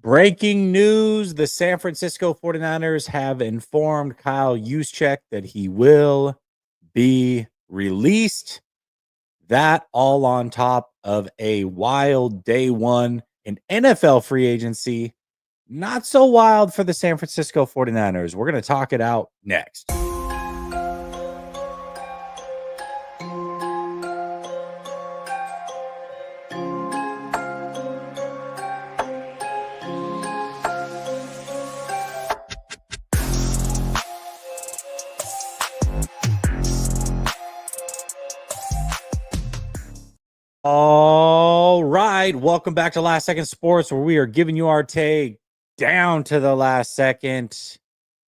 Breaking news, the San Francisco 49ers have informed Kyle Juszczyk that he will be released. That all on top of a wild day one in NFL free agency. Not so wild for the San Francisco 49ers. We're going to talk it out next. All right. Welcome back to Last Second Sports, where we are giving you our take down to the last second.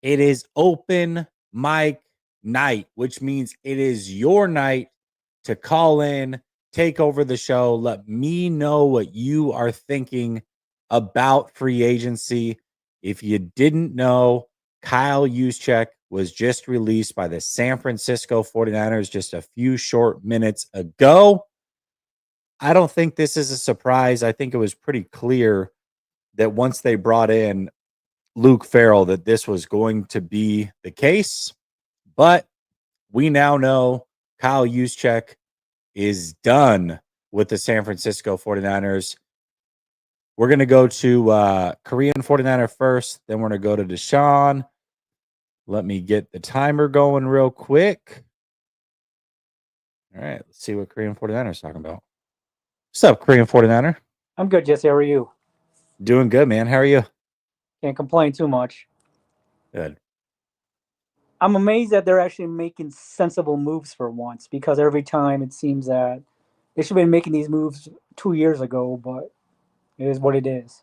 It is open mic night, which means it is your night to call in, take over the show. Let me know what you are thinking about free agency. If you didn't know, Kyle Juszczyk was just released by the San Francisco 49ers just a few short minutes ago. I don't think this is a surprise. I think it was pretty clear that once they brought in Luke Farrell that this was going to be the case. But we now know Kyle Juszczyk is done with the San Francisco 49ers. We're going to go to Korean 49er first. Then we're going to go to Deshaun. Let me get the timer going real quick. All right, let's see what Korean 49er is talking about. What's up, Korean 49er? I'm good, Jesse. How are you? Doing good, man. How are you? Can't complain too much. Good. I'm amazed that they're actually making sensible moves for once, because every time it seems that they should have been making these moves 2 years ago, but it is what it is.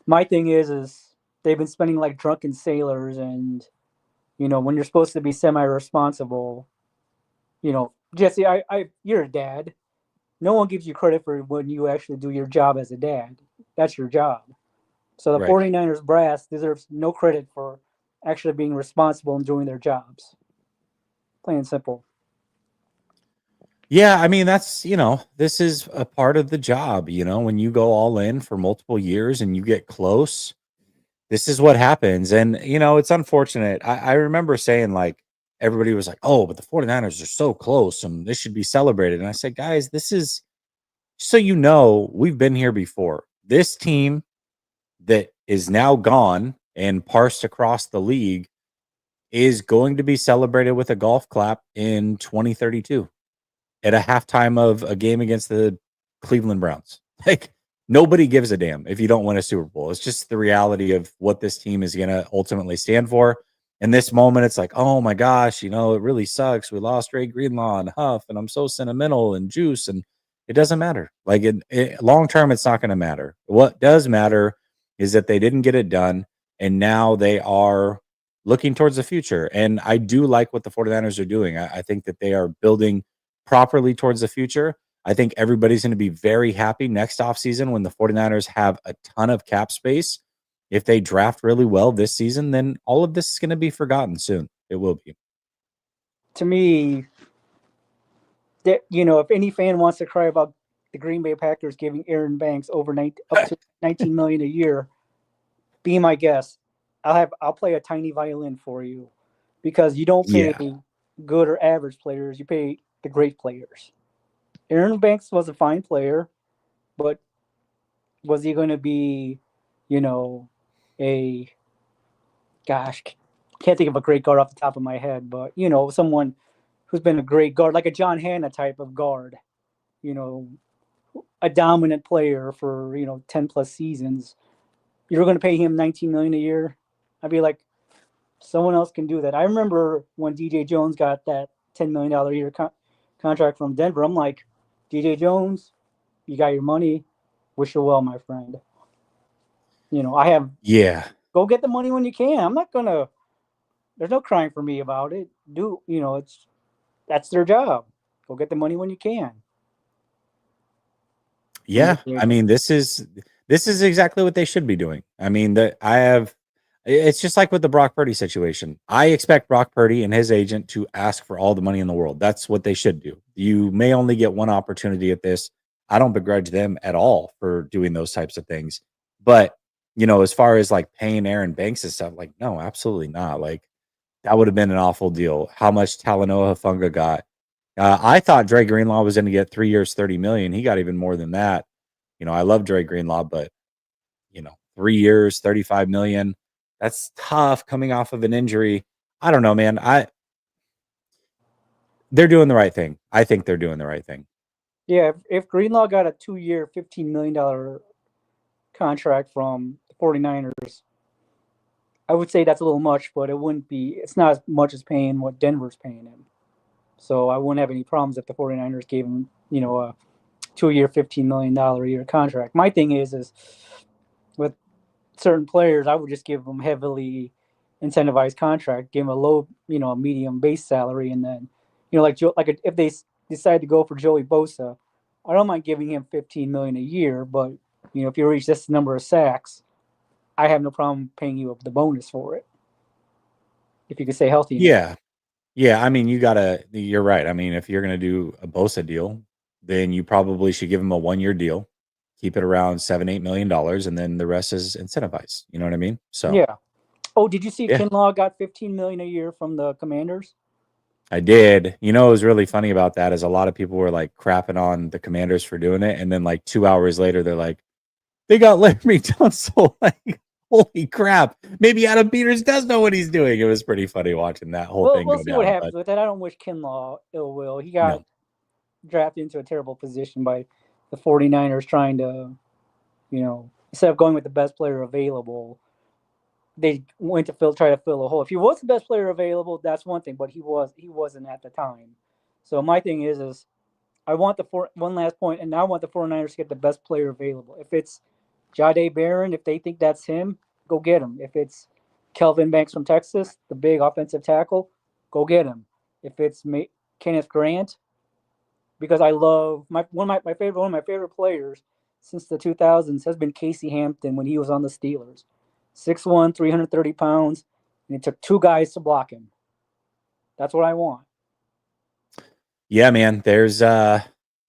My thing is they've been spending like drunken sailors, and when you're supposed to be semi-responsible, Jesse, you're a dad. No one gives you credit for when you actually do your job as a dad. That's your job. So the 49ers brass deserves no credit for actually being responsible and doing their jobs. Plain and simple. Yeah, I mean, that's, this is a part of the job, when you go all in for multiple years and you get close, this is what happens. And, it's unfortunate. I remember saying, like, everybody was like, oh, but the 49ers are so close and this should be celebrated. And I said, guys, this is, so we've been here before. This team that is now gone and parsed across the league is going to be celebrated with a golf clap in 2032 at a halftime of a game against the Cleveland Browns. Like, nobody gives a damn if you don't win a Super Bowl. It's just the reality of what this team is going to ultimately stand for. In this moment, it's like, oh my gosh, it really sucks. We lost Ray Greenlaw and Huff, and I'm so sentimental and Juice, and it doesn't matter. Like, long term, it's not going to matter. What does matter is that they didn't get it done, and now they are looking towards the future. And I do like what the 49ers are doing. I think that they are building properly towards the future. I think everybody's going to be very happy next offseason when the 49ers have a ton of cap space. If they draft really well this season, then all of this is going to be forgotten soon. It will be. To me, if any fan wants to cry about the Green Bay Packers giving Aaron Banks up to $19 million a year, be my guest. I'll play a tiny violin for you, because you don't pay good or average players. You pay the great players. Aaron Banks was a fine player, but was he going to be, can't think of a great guard off the top of my head, but, someone who's been a great guard, like a John Hanna type of guard, a dominant player for, 10 plus seasons. You're going to pay him $19 million a year. I'd be like, someone else can do that. I remember when DJ Jones got that $10 million a year contract from Denver. I'm like, DJ Jones, you got your money. Wish you well, my friend. Go get the money when you can. I'm not going to, there's no crying for me about it. That's their job. Go get the money when you can. Yeah. I mean, this is exactly what they should be doing. I mean, it's just like with the Brock Purdy situation. I expect Brock Purdy and his agent to ask for all the money in the world. That's what they should do. You may only get one opportunity at this. I don't begrudge them at all for doing those types of things. But as far as like paying Aaron Banks and stuff, like, no, absolutely not. Like, that would have been an awful deal. How much Talanoa Hufanga got? I thought Dre Greenlaw was going to get 3 years, 30 million. He got even more than that. I love Dre Greenlaw, but 3 years, 35 million. That's tough coming off of an injury. I don't know, man. They're doing the right thing. I think they're doing the right thing. Yeah, if Greenlaw got a 2-year, $15 million contract from the 49ers, I would say that's a little much, but it wouldn't be. It's not as much as paying what Denver's paying him. So I wouldn't have any problems if the 49ers gave him, a 2-year, $15 million a year contract. My thing is with certain players, I would just give them heavily incentivized contract, give them a low, a medium base salary, and then, like if they decide to go for Joey Bosa, I don't mind giving him 15 million a year, but if you reach this number of sacks, I have no problem paying you the bonus for it if you can stay healthy enough. Yeah. Yeah. I mean, you're right. I mean, if you're going to do a Bosa deal, then you probably should give him a 1-year deal, keep it around $7-8 million, and then the rest is incentivized. You know what I mean? So, Yeah. Oh, did you see yeah, Kinlaw got 15 million a year from the Commanders? I did. What was really funny about that is a lot of people were like crapping on the Commanders for doing it. And then like 2 hours later, they're like, they got Larry Tunsil. Like, holy crap. Maybe Adam Peters does know what he's doing. It was pretty funny watching that whole Well, thing we'll go see what down. happens But with that. I don't wish Kinlaw ill will. He got no. drafted into a terrible position by the 49ers trying to, instead of going with the best player available, they went to try to fill a hole. If he was the best player available, that's one thing, but he wasn't at the time. So my thing is I want one last point, and I want the 49ers to get the best player available. If it's Jahdae Barron, if they think that's him, go get him. If it's Kelvin Banks from Texas, the big offensive tackle, go get him. If it's Kenneth Grant, because I love one of my favorite players since the 2000s has been Casey Hampton when he was on the Steelers. 6'1", 330 pounds, and it took two guys to block him. That's what I want. Yeah, man. There's some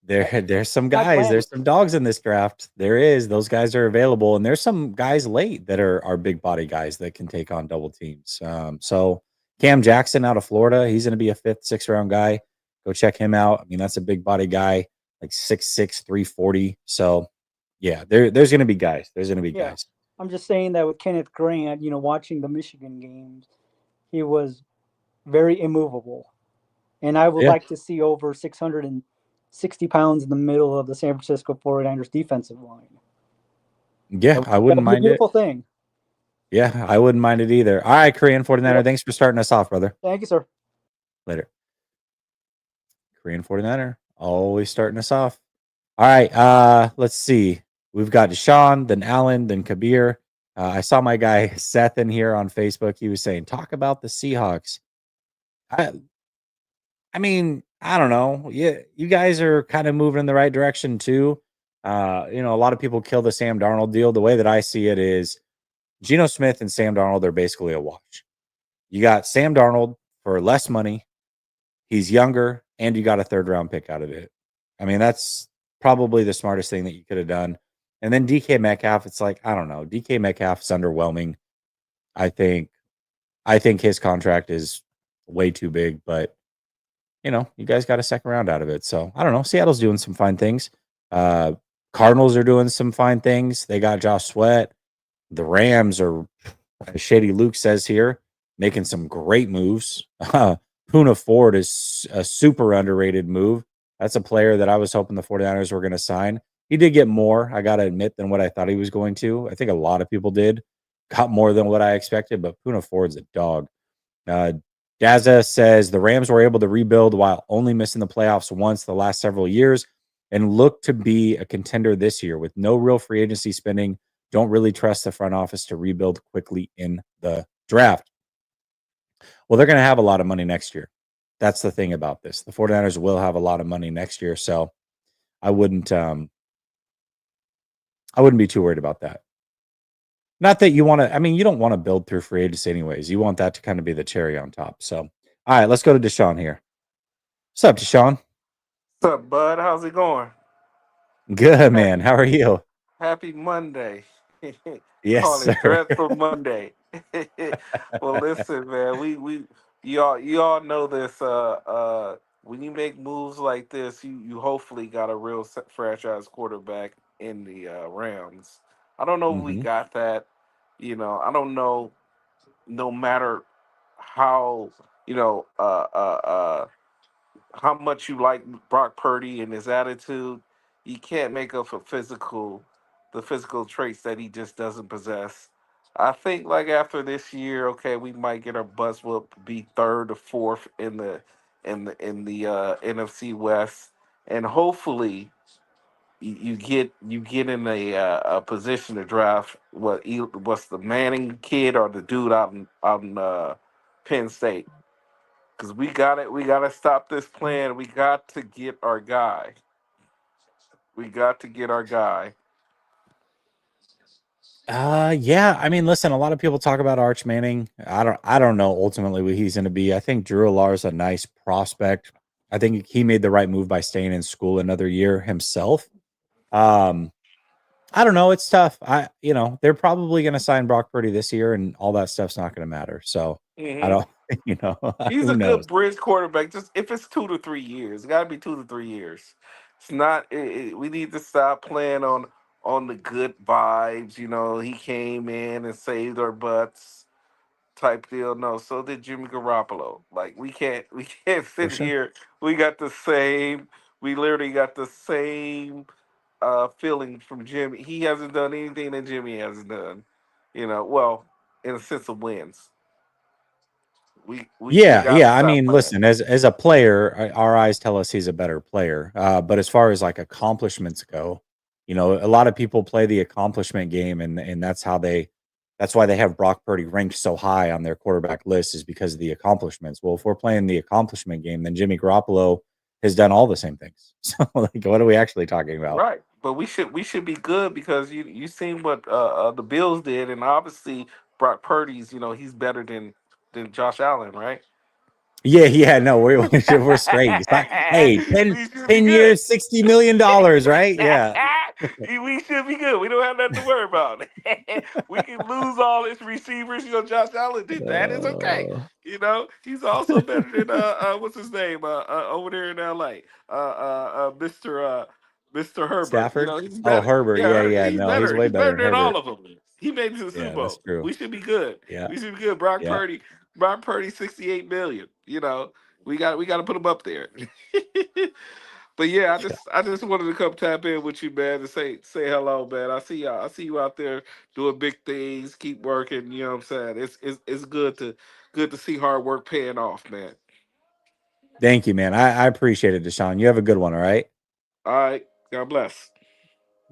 My guys, plan. there's some dogs in this draft. There is. Those guys are available, and there's some guys late that are big body guys that can take on double teams. So Cam Jackson out of Florida, he's gonna be a 5th, 6th round guy. Go check him out. I mean, that's a big body guy, like 6'6", 340. So yeah, there's gonna be guys. There's gonna be Yeah, guys. I'm just saying that with Kenneth Grant, watching the Michigan games, he was very immovable, and I would Yeah. like to see over 660 pounds in the middle of the San Francisco 49ers defensive line. Yeah, I That wouldn't would be a mind it. beautiful thing. Yeah, I wouldn't mind it either. All right, Korean 49er, Yep. thanks for starting us off, brother. Thank you, sir. Later. Korean 49er, always starting us off. All right, let's see. We've got Deshaun, then Allen, then Kabir. I saw my guy Seth in here on Facebook. He was saying, talk about the Seahawks. I I mean, I don't know. Yeah, you guys are kind of moving in the right direction too. A lot of people kill the Sam Darnold deal. The way that I see it is Geno Smith and Sam Darnold are basically a wash. You got Sam Darnold for less money. He's younger, and you got a 3rd round pick out of it. I mean, that's probably the smartest thing that you could have done. And then DK Metcalf, it's like, I don't know. DK Metcalf's underwhelming. I think I think his contract is way too big, but you guys got a 2nd round out of it. So I don't know. Seattle's doing some fine things. Uh Cardinals are doing some fine things. They got Josh Sweat. The Rams are, as Shady Luke says here, making some great moves. Puna Ford is a super underrated move. That's a player that I was hoping the 49ers were going to sign. He did get more, I got to admit, than what I thought he was going to. I think a lot of people did. Got more than what I expected, but Puna Ford's a dog. Uh, Daza says the Rams were able to rebuild while only missing the playoffs once the last several years and look to be a contender this year with no real free agency spending. Don't really trust the front office to rebuild quickly in the draft. Well, they're going to have a lot of money next year. That's the thing about this. The 49ers will have a lot of money next year, so I wouldn't be too worried about that. Not that you want to, I mean, you don't want to build through free agency anyways. You want that to kind of be the cherry on top. So, all right, let's go to Deshaun here. What's up, Deshaun? What's up, bud? How's it going? Good, Happy man. How are you? Happy Monday. Yes, On a sir. dreadful Monday. Well, listen, man, we you all know this. When you make moves like this, you hopefully got a real franchise quarterback in the Rams. I don't know if we Hmm. got that. I don't know. No matter how you know how much you like Brock Purdy and his attitude, you can't make up for the physical traits that he just doesn't possess. I think like after this year, okay, we might get our butts whooped, be third or fourth in the NFC West, and hopefully you get in a position to draft what's the Manning kid or the dude out in Penn State. Because we got it. We got to stop this plan. We got to get our guy. We got to get our guy. Yeah. I mean, listen, a lot of people talk about Arch Manning. I don't know ultimately what he's going to be. I think Drew Alar's a nice prospect. I think he made the right move by staying in school another year himself. Um, I don't know. It's tough. They're probably going to sign Brock Purdy this year, and all that stuff's not going to matter. So I Hmm. don't, you know, He's who a knows? good bridge quarterback. Just if it's 2 to 3 years, it got to be 2 to 3 years. It's not. We need to stop playing on the good vibes. He came in and saved our butts type deal. No, so did Jimmy Garoppolo. Like we can't For sit sure. here. We got the same. We literally got the same feeling from Jimmy. He hasn't done anything that Jimmy hasn't done. Well, in a sense of wins. We Yeah, got to yeah. I stop mean, playing. listen, as a player, our eyes tell us he's a better player. But as far as like accomplishments go, a lot of people play the accomplishment game, and that's why they have Brock Purdy ranked so high on their quarterback list is because of the accomplishments. Well, if we're playing the accomplishment game, then Jimmy Garoppolo has done all the same things. So, like, what are we actually talking about? Right, but we should be good because you seen what the Bills did, and obviously Brock Purdy's he's better than Josh Allen, right? Yeah, yeah. No, we're straight. Hey, 10, We should be 10 good. years, $60 million, right? Yeah. We should be good. We don't have nothing to worry about. We can lose all his receivers. Josh Allen did that. It's okay. Uh, He's also better than what's his name over there in L.A. Mr. Herbert. Stafford? He's Oh, better. Herbert. Yeah, Yeah, yeah. he's No, he's better. way He's better better than than all Herbert. of them. He made it to the Super Yeah, that's Bowl. true. We should be good. Yeah, We should be good. Brock yeah. Purdy. Brock Purdy, 68 million. We got to put him up there. But yeah, I just wanted to come tap in with you, man, and say hello, man. I see y'all. I see you out there doing big things. Keep working. You know what I'm saying? It's good to see hard work paying off, man. Thank you, man. I appreciate it, Deshaun. You have a good one, all right? All right. God bless.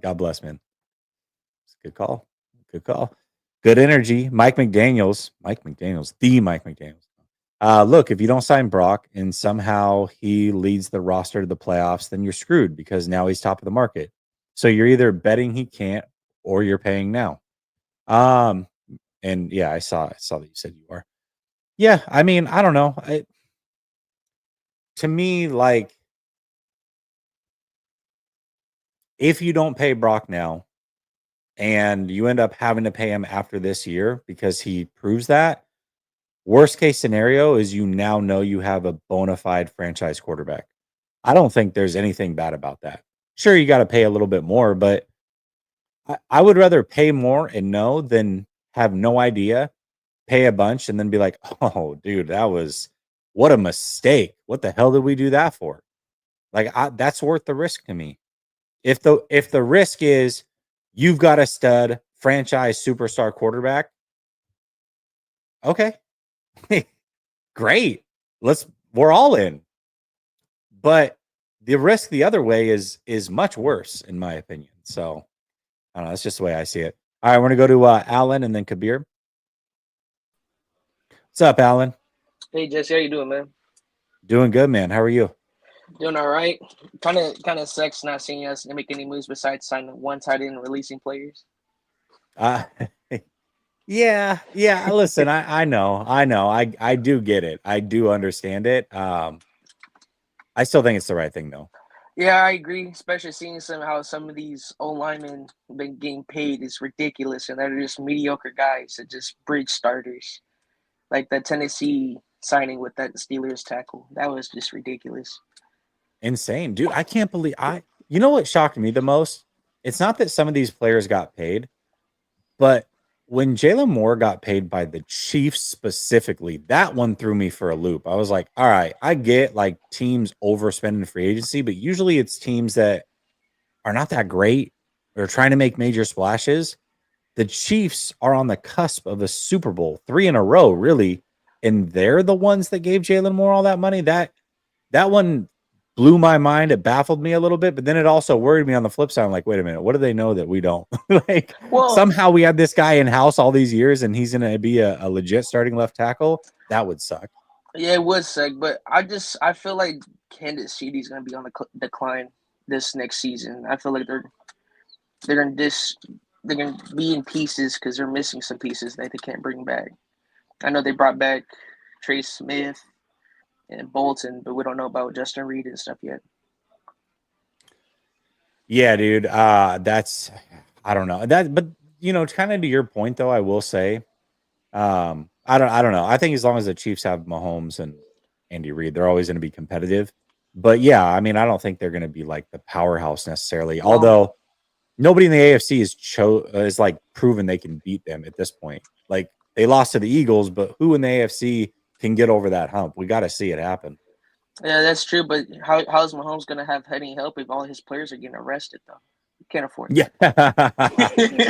God bless, man. It's a good call. Good call. Good energy. The Mike McDaniels. Look, if you don't sign Brock and somehow he leads the roster to the playoffs, then you're screwed because now he's top of the market. So you're either betting he can't or you're paying now. Um, and yeah, I saw that you said you are. Yeah, I mean, I don't know. To me, like, if you don't pay Brock now and you end up having to pay him after this year because he proves that, worst case scenario is you now know you have a bona fide franchise quarterback. I don't think there's anything bad about that. Sure, you got to pay a little bit more, but I would rather pay more and know than have no idea, pay a bunch, and then be like, oh, dude, what a mistake. What the hell did we do that for? Like, that's worth the risk to me. If the risk is you've got a stud franchise superstar quarterback, okay, great. We're all in. But the risk the other way is much worse, in my opinion. So I don't know. That's just the way I see it. All right, we're gonna go to Alan and then Kabir. What's up, Alan? Hey Jesse, how you doing, man? Doing good, man. How are you? Doing all right. Kind of sucks not seeing us make any moves besides signing one tight end and releasing players. Uh, yeah, yeah. Listen, I know. I do get it. I do understand it. I still think it's the right thing, though. Yeah, I agree. Especially seeing how some of these old linemen been getting paid is ridiculous, and they're just mediocre guys that just bridge starters. Like the Tennessee signing with that Steelers tackle, that was just ridiculous. Insane, dude. I can't believe you know what shocked me the most? It's not that some of these players got paid, but when Jalen Moore got paid by the Chiefs specifically, that one threw me for a loop. I was like, all right, I get like teams overspending free agency, but usually it's teams that are not that great or trying to make major splashes. The Chiefs are on the cusp of a Super Bowl, 3 in a row, really, and they're the ones that gave Jalen Moore all that money. That one blew my mind. It baffled me a little bit, but then it also worried me on the flip side. I'm like, wait a minute, what do they know that we don't? Like, Well, somehow we had this guy in house all these years, and he's going to be a legit starting left tackle. That would suck. yeah, it was sick, but I feel like Kansas City's gonna be on the decline this next season. I feel like they're gonna they're gonna be in pieces because they're missing some pieces that they can't bring back. I know they brought back Trey Smith and Bolton, but we don't know about Justin Reed and stuff yet. Yeah, dude. That's I don't know that, but kind of to your point though, I will say, I don't know. I think as long as the Chiefs have Mahomes and Andy Reid, they're always going to be competitive. But yeah, I mean, I don't think they're going to be like the powerhouse necessarily. Well, Although nobody in the AFC is like proven they can beat them at this point. Like they lost to the Eagles, but who in the AFC can get over that hump? We got to see it happen. yeah, that's true, but how's Mahomes gonna have any help if all his players are getting arrested though? You can't afford Yeah. that.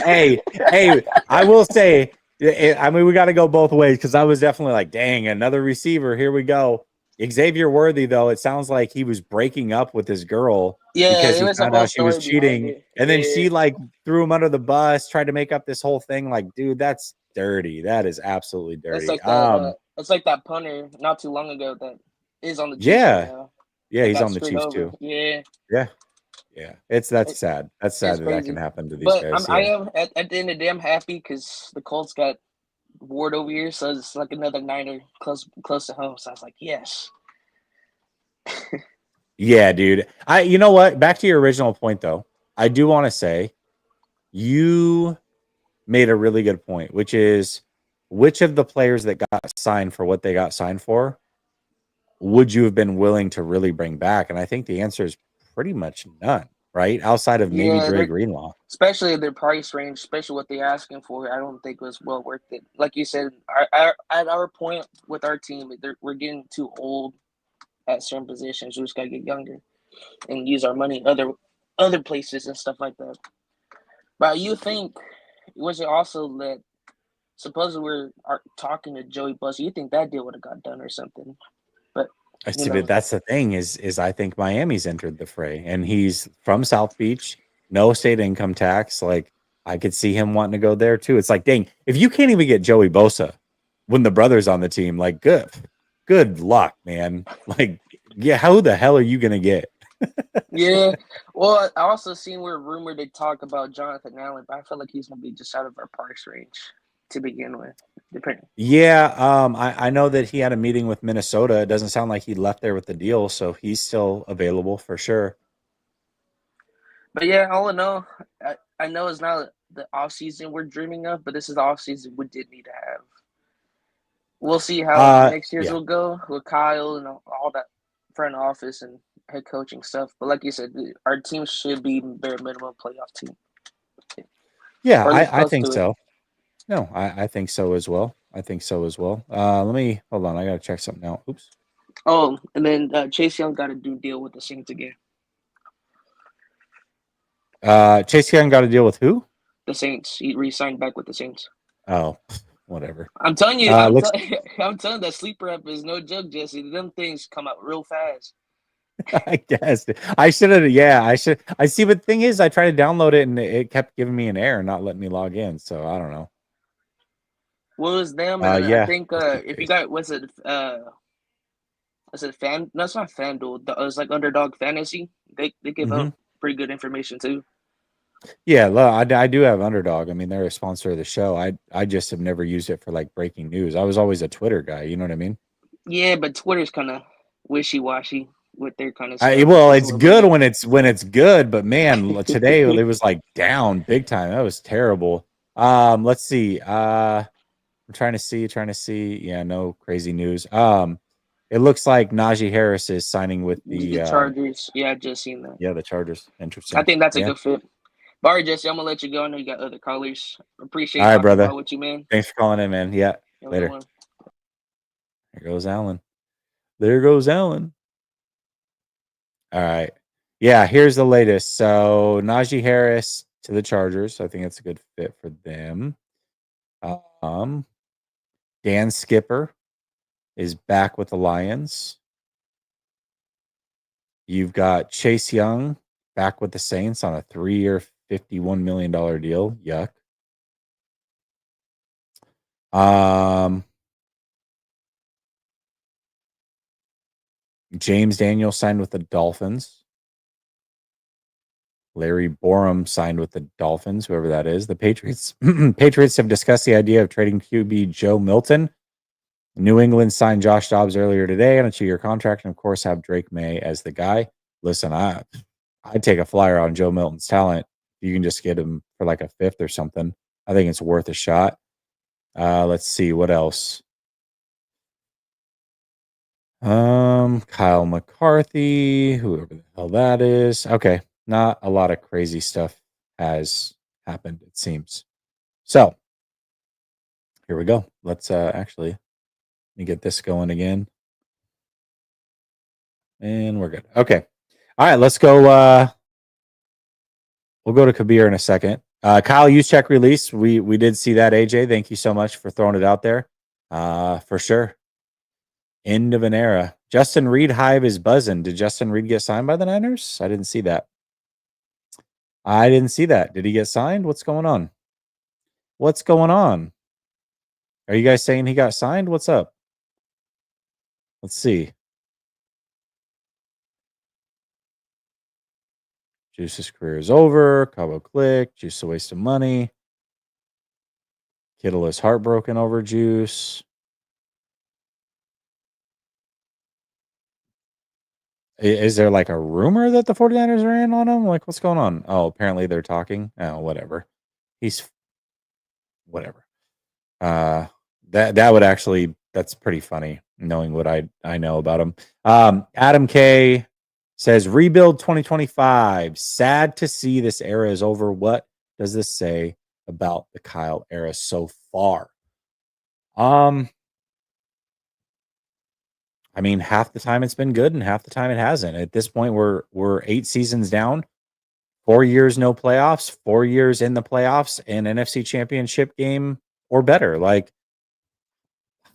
hey, I will say, I mean, we got to go both ways because I was definitely like, dang, another receiver. Here we go. Xavier Worthy, though, it sounds like he was breaking up with his girl Yeah, because it he was a found whole out she was story behind cheating. it. And then Yeah. she like threw him under the bus, tried to make up this whole thing. Like, dude, that's dirty. That is absolutely It's dirty. like that. It's like that punter not too long ago that is on the Chiefs right Yeah. now. Yeah, That he's got on the screwed Chiefs over. too. Yeah, Yeah. Yeah. That's it, sad. That's sad it's that that can crazy. happen to these But guys. I Yeah. am at the end of the day, I'm happy because the Colts got Ward over here, so it's like another Niner close to home. So I was like, yes. Yeah, dude. You know what? Back to your original point though. I do want to say you made a really good point, which is which of the players that got signed for what they got signed for would you have been willing to really bring back? And I think the answer is pretty much none, right? Outside of maybe Yeah, Dre Greenlaw. especially their price range, especially what they're asking for, I don't think was well worth it. Like you said, at our point with our team, we're getting too old at certain positions. We just gotta get younger and use our money other places and stuff like that. But you think was it also that supposedly we're talking to Joey Buster? You think that deal would have got done or something? But I you see, but know, that's the thing is I think Miami's entered the fray, and he's from South Beach, no state income tax. Like I could see him wanting to go there too. It's like, dang, if you can't even get Joey Bosa when the brother's on the team, like good luck, man. Like, yeah, how the hell are you gonna get? yeah. Well, I also seen where rumored they talk about Jonathan Allen, but I feel like he's gonna be just out of our price range to begin with. Depending. Yeah, I know that he had a meeting with Minnesota. It doesn't sound like he left there with the deal, so he's still available for sure. But yeah, all in all, I know it's not the off season we're dreaming of, but this is the off season we did need to have. We'll see how next year's Yeah. will go with Kyle and all that front office and head coaching stuff. But like you said, our team should be bare minimum playoff team, Yeah, or at least I close think to it. so. No, I think so as well. I think so as well. Let me hold on. I gotta check something out. Oops. Oh, and then Chase Young got to do deal with the Saints again. Chase Young got to deal with who? The Saints. He re-signed back with the Saints. Oh, whatever. I'm telling you, Looks. I'm telling that sleeper app is no joke, Jesse. Them things come out real fast. I guess I should have. Yeah, I should. I see. But the thing is, I tried to download it and it kept giving me an error, not letting me log in. So I don't know. What was them? And then I Yeah. think if you got was it fan? No, it's not FanDuel. It was like Underdog Fantasy. They give out pretty good information too. Yeah, I do have Underdog. I mean, they're a sponsor of the show. I just have never used it for like breaking news. I was always a Twitter guy. You know what I mean? Yeah, but Twitter's kind of wishy washy. with their kind of stuff. Well, It's a it's little good bit. when it's good, but man, today it was like down big time. That was terrible. Let's see. I'm trying to see. Yeah, no crazy news. It looks like Najee Harris is signing with The Chargers. Yeah, I just seen that. the Chargers. I Interesting. think that's a Yeah. good fit. But all right, Jesse, I'm gonna let you go. I know you got other callers. All Appreciate right, talking brother. about with you, man. Thanks for calling in, man. Yeah. Have a good Later. one. There goes Alan. There goes Alan. All right. Yeah, here's the latest. So Najee Harris to the Chargers. I think it's a good fit for them. Dan Skipper is back with the Lions. You've got Chase Young back with the Saints on a 3-year, $51 million deal. Yuck. James Daniels signed with the Dolphins. Larry Borum signed with the Dolphins, whoever that is. The Patriots Patriots have discussed the idea of trading QB Joe Milton. New England signed Josh Dobbs earlier today on a 2-year contract, and of course have Drake May as the guy. Listen, I'd take a flyer on Joe Milton's talent. You can just get him for like a fifth or something. I think it's worth a shot. Let's see what else. Kyle McCarthy, whoever the hell that is. Okay, not a lot of crazy stuff has happened, it seems. So here we go. Let's actually let me get this going again. And we're good. Okay. All right, let's go. We'll go to Kabir in a second. Kyle Juszczyk release. We did see that, AJ. Thank you so much for throwing it out there. For sure. End of an era. Justin Reed Hive is buzzing. Did Justin Reed get signed by the Niners? I didn't see that. Did he get signed? What's going on? Are you guys saying he got signed? What's up? Let's see. Juice's career is over. Cabo click. Juice a waste of money. Kittle is heartbroken over Juice. Is there like a rumor that the 49ers are in on him? Like, what's going on? Oh, apparently they're talking. Oh, whatever. He's whatever. That would actually, that's pretty funny knowing what I know about him. Adam K says rebuild 2025. Sad to see this era is over. What does this say about the Kyle era so far? I mean, half the time it's been good and half the time it hasn't. At this point, we're 8 seasons down, 4 years no playoffs, 4 years in the playoffs, and NFC Championship game or better. Like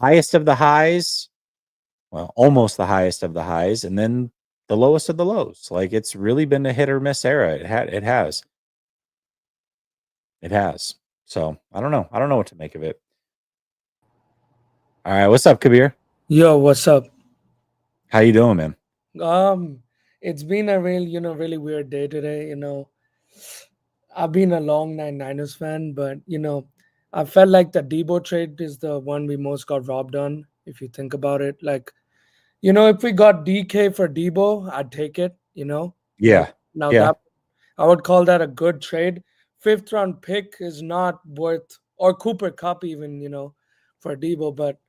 highest of the highs, well, almost the highest of the highs, and then the lowest of the lows. Like it's really been a hit or miss era. It has. So I don't know. I don't know what to make of it. All right, what's up, Kabir? Yo, what's up? How you doing, man? It's been a really weird day today. I've been a long Niners fan, but I felt like the Debo trade is the one we most got robbed on. If you think about it, like, if we got DK for Debo, I'd take it. Yeah. Now Yeah. that I would call that a good trade. 5th round pick is not worth, or Cooper Cup even, for Debo, but.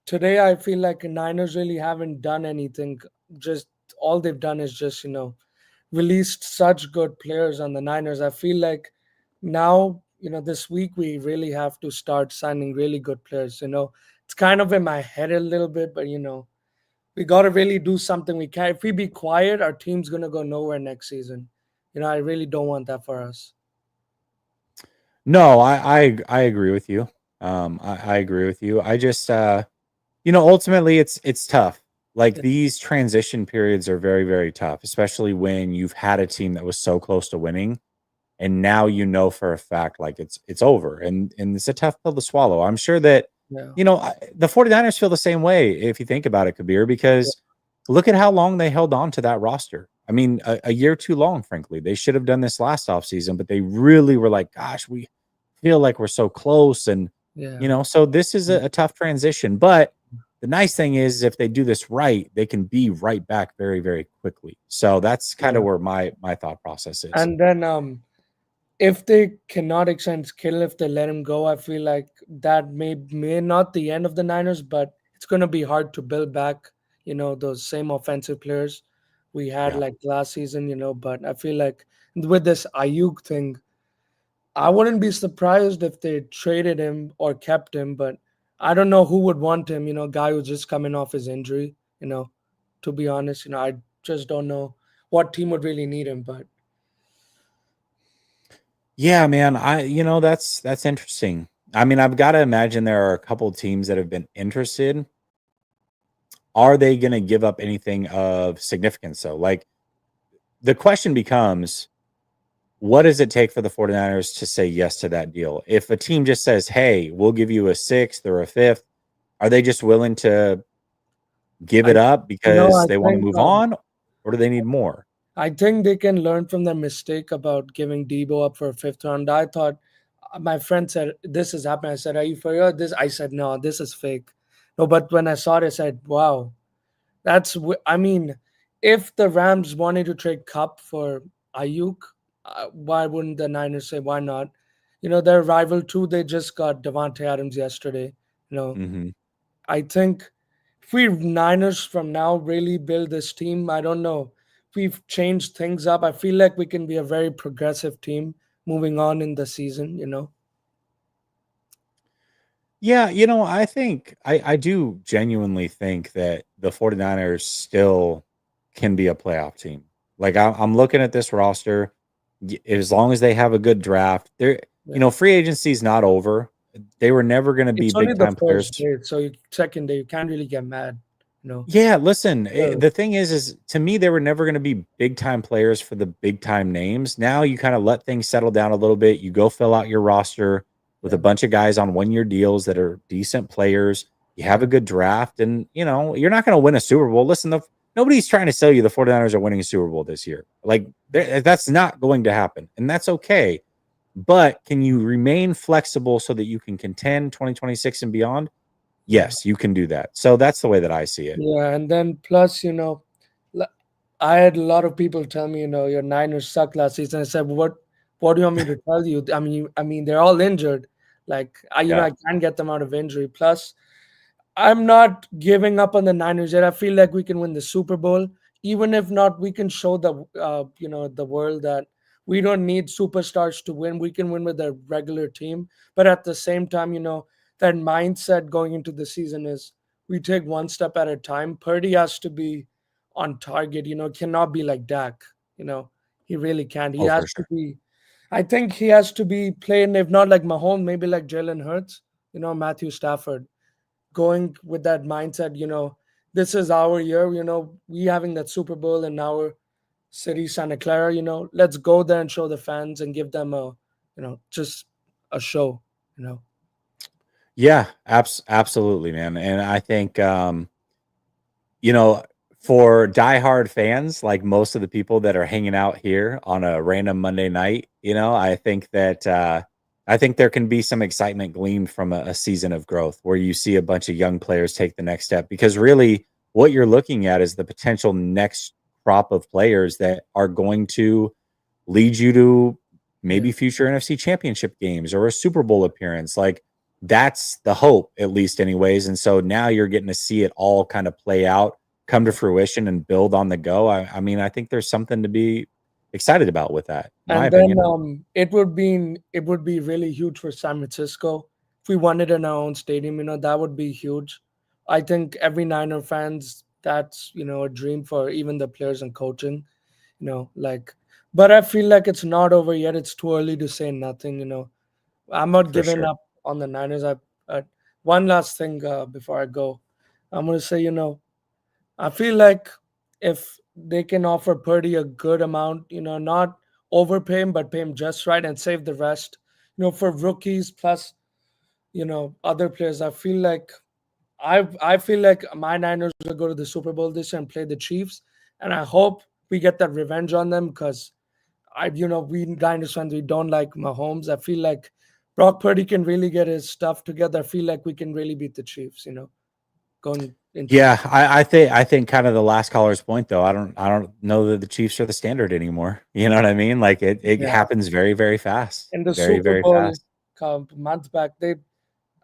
Today, I feel like the Niners really haven't done anything. Just all they've done is just, released such good players on the Niners. I feel like now, this week we really have to start signing really good players. It's kind of in my head a little bit, but we got to really do something. We can't. If we be quiet, our team's gonna go nowhere next season. I really don't want that for us. No, I agree with you. I agree with you. I just ultimately it's tough. Like these transition periods are very, very tough, especially when you've had a team that was so close to winning and now for a fact like it's over and it's a tough pill to swallow. I'm sure that the 49ers feel the same way if you think about it, Kabir, because look at how long they held on to that roster. I mean, a year too long, frankly. They should have done this last offseason, but they really were like, gosh, we feel like we're so close. And, so this is a tough transition. But the nice thing is if they do this right, they can be right back very, very quickly. So that's kind of Yeah. where my thought process is. And then if they cannot extend Kittle, if they let him go, I feel like that may not the end of the Niners, but it's gonna be hard to build back, those same offensive players we had Yeah. like last season, but I feel like with this Ayuk thing, I wouldn't be surprised if they traded him or kept him, but I don't know who would want him, guy who's just coming off his injury, to be honest, I just don't know what team would really need him, but Yeah, man. That's interesting. I mean, I've got to imagine there are a couple teams that have been interested. Are they going to give up anything of significance? So, like, the question becomes, what does it take for the 49ers to say yes to that deal? If a team just says, hey, we'll give you a sixth or a fifth, are they just willing to give I it up I because they want to think move on, or do they need more? I think they can learn from their mistake about giving Debo up for a fifth round. I thought my friend said this is happening. I said, "Are you for real?" This I said, "No, this is fake." No, but when I saw it, I said, "Wow, I mean, if the Rams wanted to trade Cup for Ayuk, why wouldn't the Niners say why not? Their rival too. They just got Devontae Adams yesterday. You know, Hmm. I think if we Niners from now really build this team, I don't know. If we've changed things up, I feel like we can be a very progressive team moving on in the season. Yeah, I think I do genuinely think that the 49ers still can be a playoff team. Like I'm looking at this roster, as long as they have a good draft, Yeah. free agency is not over. They were never going to be It's only big the time first players. day, so second day you can't really get mad. Yeah, listen, So, the thing is to me, they were never going to be big time players for the big time names. Now you kind of let things settle down a little bit. You go fill out your roster with a yeah, bunch of guys on 1 year deals that are decent players. You have yeah, a good draft, and you're not going to win a Super Bowl. Listen, nobody's trying to sell you the 49ers are winning a Super Bowl this year. Like that's not going to happen, and that's okay. But can you remain flexible so that you can contend 2026 and beyond? yeah. Yes, you can do that. So that's the way that I see it. Yeah, and then plus, l- I had a lot of people tell me, your Niners suck last season. I said, what do you want me to tell you? I mean, they're all injured. Like Yeah. I can't get them out of injury. Plus, I'm not giving up on the Niners yet. I feel like we can win the Super Bowl. Even if not, we can show the world that we don't need superstars to win. We can win with a regular team. But at the same time, that mindset going into the season is we take one step at a time. Purdy has to be on target. Cannot be like Dak. He really can't. He Oh, has for to sure. be. I think he has to be playing, if not like Mahomes, maybe like Jalen Hurts. Matthew Stafford going with that mindset, this is our year, we having that Super Bowl in our city, Santa Clara, let's go there and show the fans and give them just a show, you know. Yeah, absolutely, man. And I think you know, for diehard fans, like most of the people that are hanging out here on a random Monday night, I think there can be some excitement gleaned from a season of growth where you see a bunch of young players take the next step. Because really, what you're looking at is the potential next crop of players that are going to lead you to Yeah. maybe future NFC championship games or a Super Bowl appearance. Like that's the hope, at least, anyways. And so now you're getting to see it all kind of play out, come to fruition, and build on the go. I mean, I think there's something to be excited about with that, in my And then opinion. it would be really huge for San Francisco if we won it in our own stadium. That would be huge. I think every Niner fans, that's a dream for even the players and coaching. Like, but I feel like it's not over yet. It's too early to say nothing. I'm not For giving sure. up on the Niners. One last thing before I go, I'm gonna say, I feel like if they can offer Purdy a good amount, not overpay him, but pay him just right and save the rest, for rookies plus, other players. I feel like my Niners will go to the Super Bowl this year and play the Chiefs, and I hope we get that revenge on them because we Niners fans, we don't like Mahomes. I feel like Brock Purdy can really get his stuff together. I feel like we can really beat the Chiefs. going into. Yeah, I think kind of the last caller's point though. I don't know that the Chiefs are the standard anymore. You know what I mean? Like it Yeah. happens very, very fast. In the Very, Super very Bowl fast. a month back,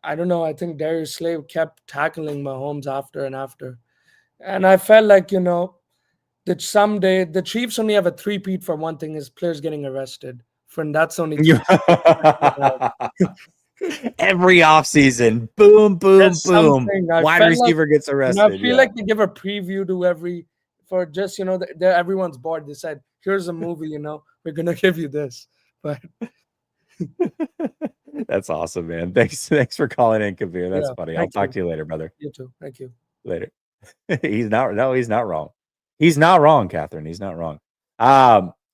I don't know. I think Darius Slave kept tackling Mahomes after and after, and I felt like that someday the Chiefs only have a three-peat for one thing: is players getting arrested. Friend, that's only three. Every offseason, boom, boom, That's boom. something I Wide felt like. receiver gets I arrested. feel Yeah. like they give a preview to every for just everyone's bored. They said, "Here's a movie. We're gonna give you this." But That's awesome, man. Thanks for calling in, Kabir. That's yeah, funny. I'll thank talk you. to you later, brother. You too. Thank you. Later. He's not wrong. He's not wrong, Catherine. He's not wrong.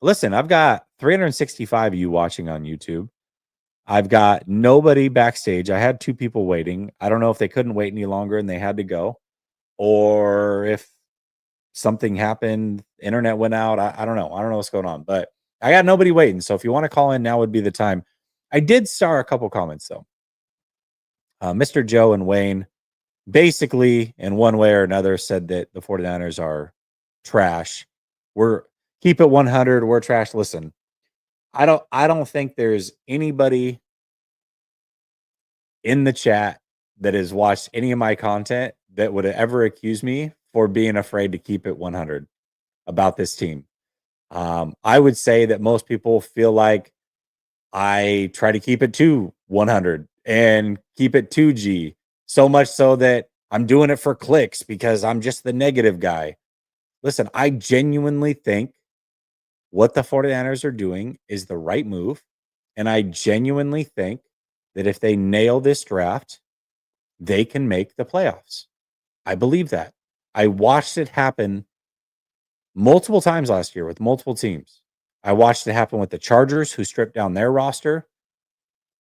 Listen, I've got 365 of you watching on YouTube. I've got nobody backstage. I had 2 people waiting. I don't know if they couldn't wait any longer and they had to go, or if something happened, internet went out. I don't know. I don't know what's going on, but I got nobody waiting. So if you want to call in, now would be the time. I did star a couple comments though. Mr. Joe and Wayne basically in one way or another said that the 49ers are trash. We're keep it 100. We're trash. Listen, I don't think there's anybody in the chat that has watched any of my content that would ever accuse me for being afraid to keep it 100 about this team. I would say that most people feel like I try to keep it to 100 and keep it 2G, so much so that I'm doing it for clicks because I'm just the negative guy. Listen, I genuinely think what the 49ers are doing is the right move. And I genuinely think that if they nail this draft, they can make the playoffs. I believe that. I watched it happen multiple times last year with multiple teams. I watched it happen with the Chargers, who stripped down their roster,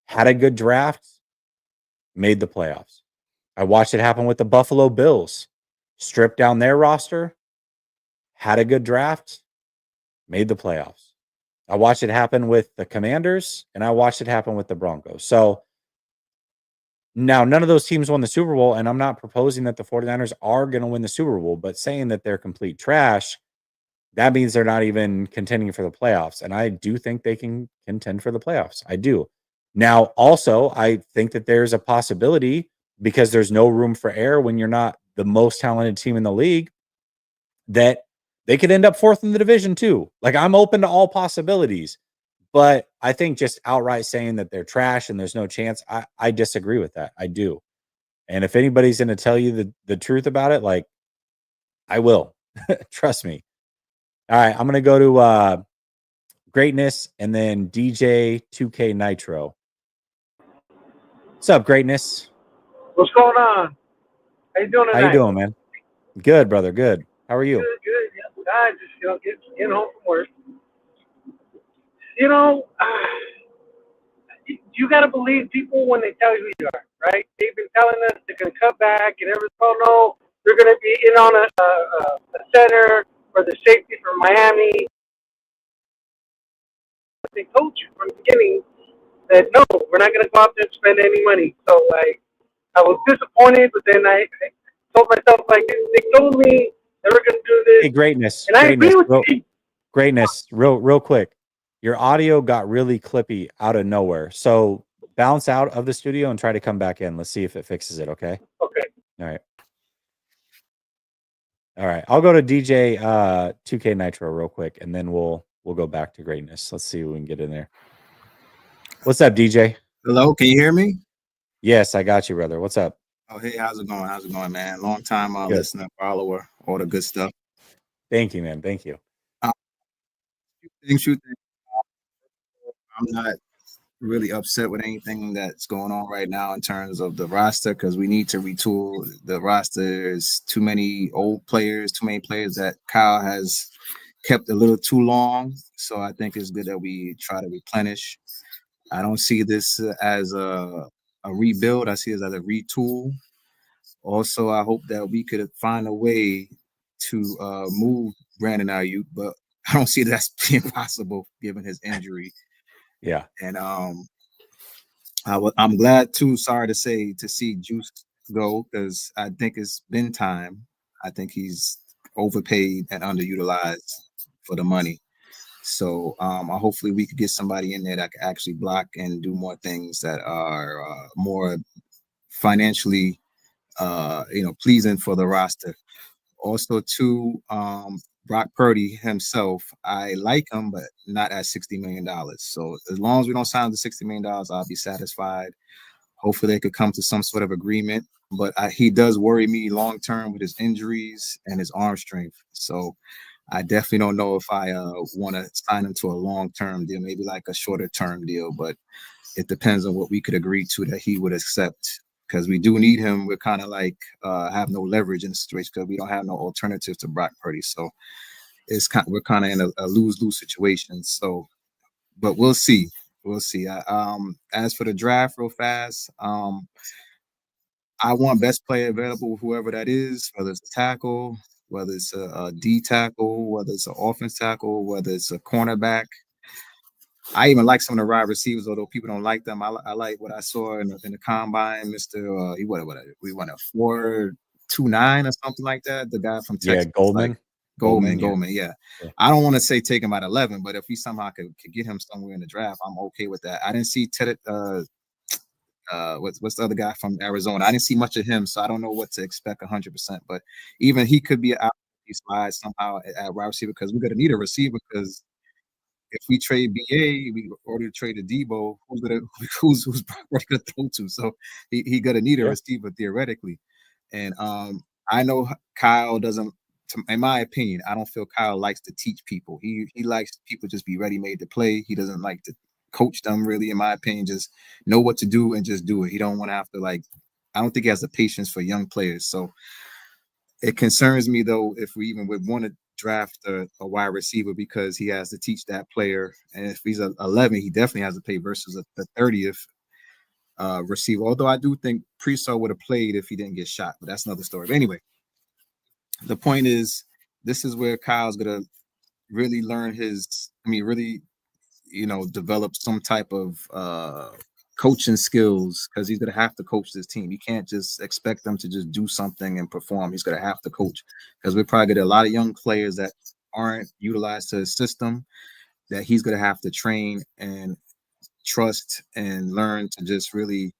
had a good draft, made the playoffs. I watched it happen with the Buffalo Bills, stripped down their roster, had a good draft, made the playoffs. I watched it happen with the Commanders, and I watched it happen with the Broncos. So now none of those teams won the Super Bowl, and I'm not proposing that the 49ers are going to win the Super Bowl, but saying that they're complete trash, that means they're not even contending for the playoffs. And I do think they can contend for the playoffs. I do. Now, also, I think that there's a possibility, because there's no room for error when you're not the most talented team in the league, that they could end up 4th in the division too. Like, I'm open to all possibilities, but I think just outright saying that they're trash and there's no chance, I disagree with that. I do. And if anybody's going to tell you the truth about it, like, I will. Trust me. All right, I'm going to go to Greatness and then DJ 2K Nitro. What's up, Greatness? What's going on? How you doing tonight? How you doing, man? Good, brother. Good. How are you? Good. Yeah, I just getting home from work. You know, you got to believe people when they tell you who you are, right? They've been telling us they're going to cut back and everything. Oh no, they're going to be in on a center for the safety for Miami. They told you from the beginning that no, we're not going to go out there and spend any money. So like, I was disappointed, but then I told myself like they told me they were going to do this. Hey, Greatness. And I agree with you. Greatness, real quick. Your audio got really clippy out of nowhere. So bounce out of the studio and try to come back in. Let's see if it fixes it, okay? Okay. All right. I'll go to DJ 2K Nitro real quick, and then we'll go back to Greatness. Let's see if we can get in there. What's up, DJ? Hello, can you hear me? Yes, I got you, brother. What's up? Oh, hey, how's it going, man? Long time listener, follower, all the good stuff. Thank you, man. Thank you. I'm not really upset with anything that's going on right now in terms of the roster, because we need to retool the roster. There's too many old players, too many players that Kyle has kept a little too long. So I think it's good that we try to replenish. I don't see this as a rebuild. I see it as a retool. Also, I hope that we could find a way to move Brandon Ayuk, but I don't see that's being possible given his injury. Yeah. And I'm glad too, sorry to say, to see Juice go because I think it's been time. I think he's overpaid and underutilized for the money. So hopefully we could get somebody in there that can actually block and do more things that are more financially pleasing for the roster. Also, too, Brock Purdy himself, I like him, but not at $60 million. So as long as we don't sign the $60 million, I'll be satisfied. Hopefully they could come to some sort of agreement. But he does worry me long term with his injuries and his arm strength. So I definitely don't know if I want to sign him to a long term deal, maybe like a shorter term deal. But it depends on what we could agree to that he would accept. Because we do need him. We're kind of like have no leverage in the situation because we don't have no alternative to Brock Purdy. So we're kind of in a lose-lose situation. So, but we'll see. We'll see. As for the draft, real fast, I want best player available, whoever that is, whether it's a tackle, whether it's a D tackle, whether it's an offense tackle, whether it's a cornerback. I even like some of the wide receivers, although people don't like them. I like what I saw in the combine. Mr. We won a 4.29 or something like that. The guy from Texas, Goldman. Goldman. Yeah. I don't want to say take him at 11, but if we somehow could get him somewhere in the draft, I'm okay with that. I didn't see Ted. What's the other guy from Arizona? I didn't see much of him, so I don't know what to expect 100%. But even he could be out. He slides somehow at wide receiver because we're gonna need a receiver because if we trade BA, we already traded Debo. Who's Brock gonna throw to? So he gonna need a receiver theoretically. And I know Kyle doesn't. In my opinion, I don't feel Kyle likes to teach people. He likes people just be ready made to play. He doesn't like to coach them really. In my opinion, just know what to do and just do it. He don't want to have to I don't think he has the patience for young players. So it concerns me though if we even would want to draft a wide receiver because he has to teach that player. And if he's 11, he definitely has to play versus the 30th receiver. Although I do think Priso would have played if he didn't get shot, but that's another story. But anyway, the point is, this is where Kyle's gonna really learn develop some type of coaching skills because he's gonna have to coach this team. He can't just expect them to just do something and perform. He's gonna have to coach because we're probably get a lot of young players that aren't utilized to his system that he's gonna have to train and trust and learn to just really,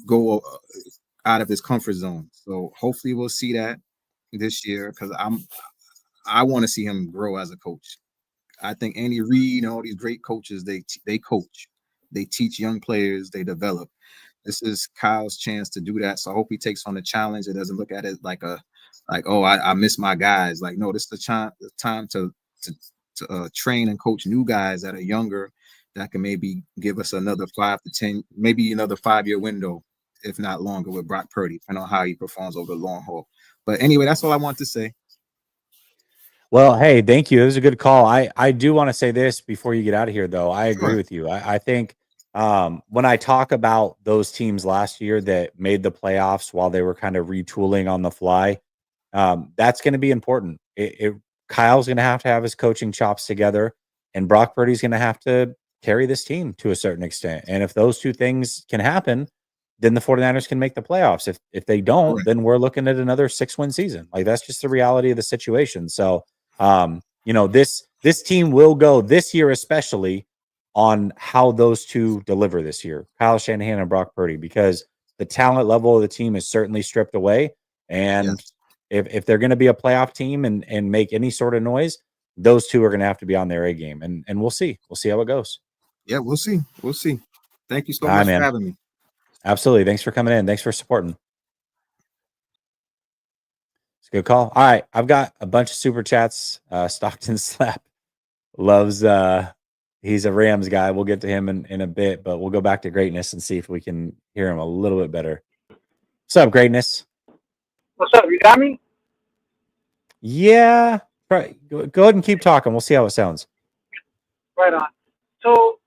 go out of his comfort zone. So hopefully we'll see that this year because I want to see him grow as a coach. I think Andy Reid and all these great coaches, they coach, they teach young players, they develop. This is Kyle's chance to do that. So I hope he takes on the challenge and doesn't look at it like I miss my guys. Like, no, this is the time to train and coach new guys that are younger that can maybe give us another 5 to 10, maybe another 5-year window, if not longer, with Brock Purdy, depending on how he performs over the long haul. But anyway, that's all I want to say. Well, hey, thank you. It was a good call. I do want to say this before you get out of here, though. I agree with you. I think when I talk about those teams last year that made the playoffs while they were kind of retooling on the fly, that's going to be important. Kyle's going to have his coaching chops together, and Brock Purdy's going to have to carry this team to a certain extent. And if those two things can happen, then the 49ers can make the playoffs. If they don't, then we're looking at another 6-win season. Like, that's just the reality of the situation. So, this team will go this year, especially on how those two deliver this year, Kyle Shanahan and Brock Purdy, because the talent level of the team is certainly stripped away. And if they're going to be a playoff team and make any sort of noise, those two are going to have to be on their A game. And we'll see. We'll see how it goes. Yeah, we'll see. We'll see. Thank you so much for having me. Absolutely. Thanks for coming in. Thanks for supporting. It's a good call. All right. I've got a bunch of super chats. Stockton Slap loves, he's a Rams guy. We'll get to him in a bit, but we'll go back to Greatness and see if we can hear him a little bit better. What's up, Greatness? What's up? You got me? Yeah. Right. Go ahead and keep talking. We'll see how it sounds. Right on. So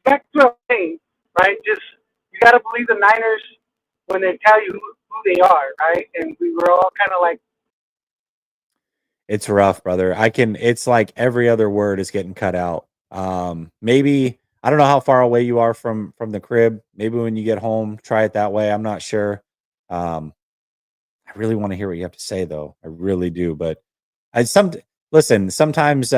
back to our thing, right? Just you got to believe the Niners when they tell you who they are, right? And we were all kind of like, it's rough, brother. It's like every other word is getting cut out. Maybe I don't know how far away you are from the crib. Maybe when you get home, try it that way. I'm not sure. I really want to hear what you have to say, though. I really do. But listen. Sometimes,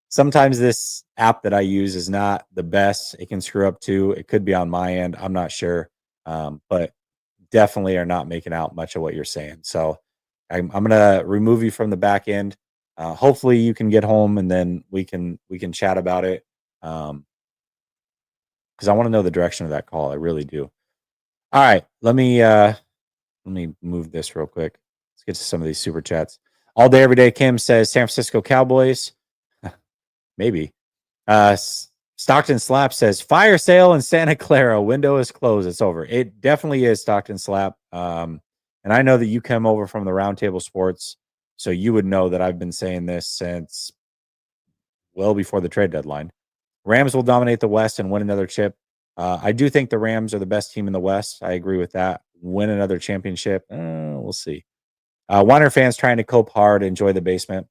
sometimes this app that I use is not the best. It can screw up too. It could be on my end. I'm not sure. But definitely are not making out much of what you're saying. So I'm gonna remove you from the back end. Hopefully you can get home and then we can chat about it. Because I want to know the direction of that call. I really do. All right, let me move this real quick. Let's get to some of these super chats. All day, every day. Kim says San Francisco Cowboys. Maybe. Stockton Slap says fire sale in Santa Clara. Window is closed. It's over. It definitely is, Stockton Slap. And I know that you come over from the Roundtable Sports, so you would know that I've been saying this since well before the trade deadline. Rams will dominate the West and win another chip. I do think the Rams are the best team in the West. I agree with that. Win another championship. We'll see. Weiner fans trying to cope hard, enjoy the basement.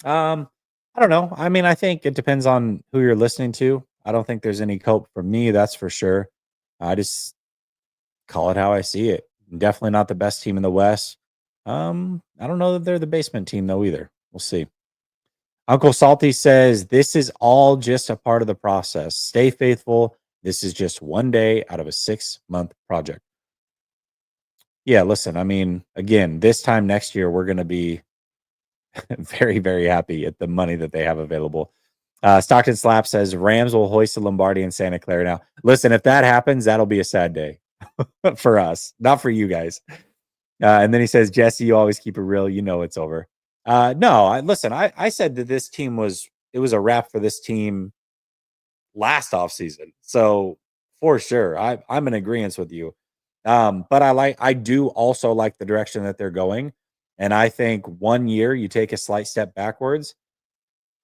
I don't know. I mean, I think it depends on who you're listening to. I don't think there's any cope for me, that's for sure. I just call it how I see it. Definitely not the best team in the West. I don't know that they're the basement team though either. We'll see. Uncle Salty says this is all just a part of the process. Stay faithful. This is just one day out of a 6-month project. Yeah, listen, I mean, again, this time next year, we're going to be very, very happy at the money that they have available. Stockton Slap says Rams will hoist the Lombardi in Santa Clara now. Listen, if that happens, that'll be a sad day for us, not for you guys. And then he says, Jesse, you always keep it real. You know it's over. No, listen, I said that this team was a wrap for this team last offseason. So for sure, I'm in agreement with you. But I do also like the direction that they're going. And I think 1 year you take a slight step backwards.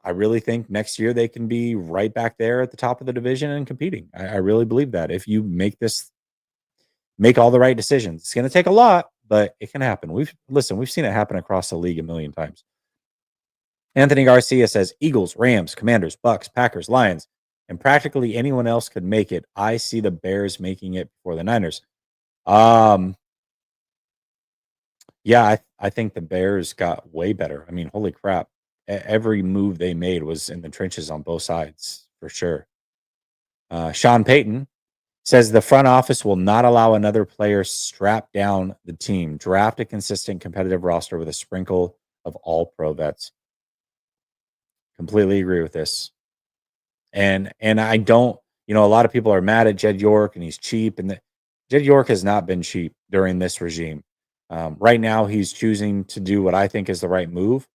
I really think next year they can be right back there at the top of the division and competing. I really believe that if you make all the right decisions. It's going to take a lot, but it can happen. We've seen it happen across the league a million times. Anthony Garcia says Eagles, Rams, Commanders, Bucks, Packers, Lions, and practically anyone else could make it. I see the Bears making it before the Niners. Yeah, I think the Bears got way better. I mean, holy crap. Every move they made was in the trenches on both sides, for sure. Sean Payton says the front office will not allow another player strap down the team. Draft a consistent competitive roster with a sprinkle of all pro vets. Completely agree with this. And I don't, a lot of people are mad at Jed York and he's cheap. And Jed York has not been cheap during this regime. Right now, he's choosing to do what I think is the right move.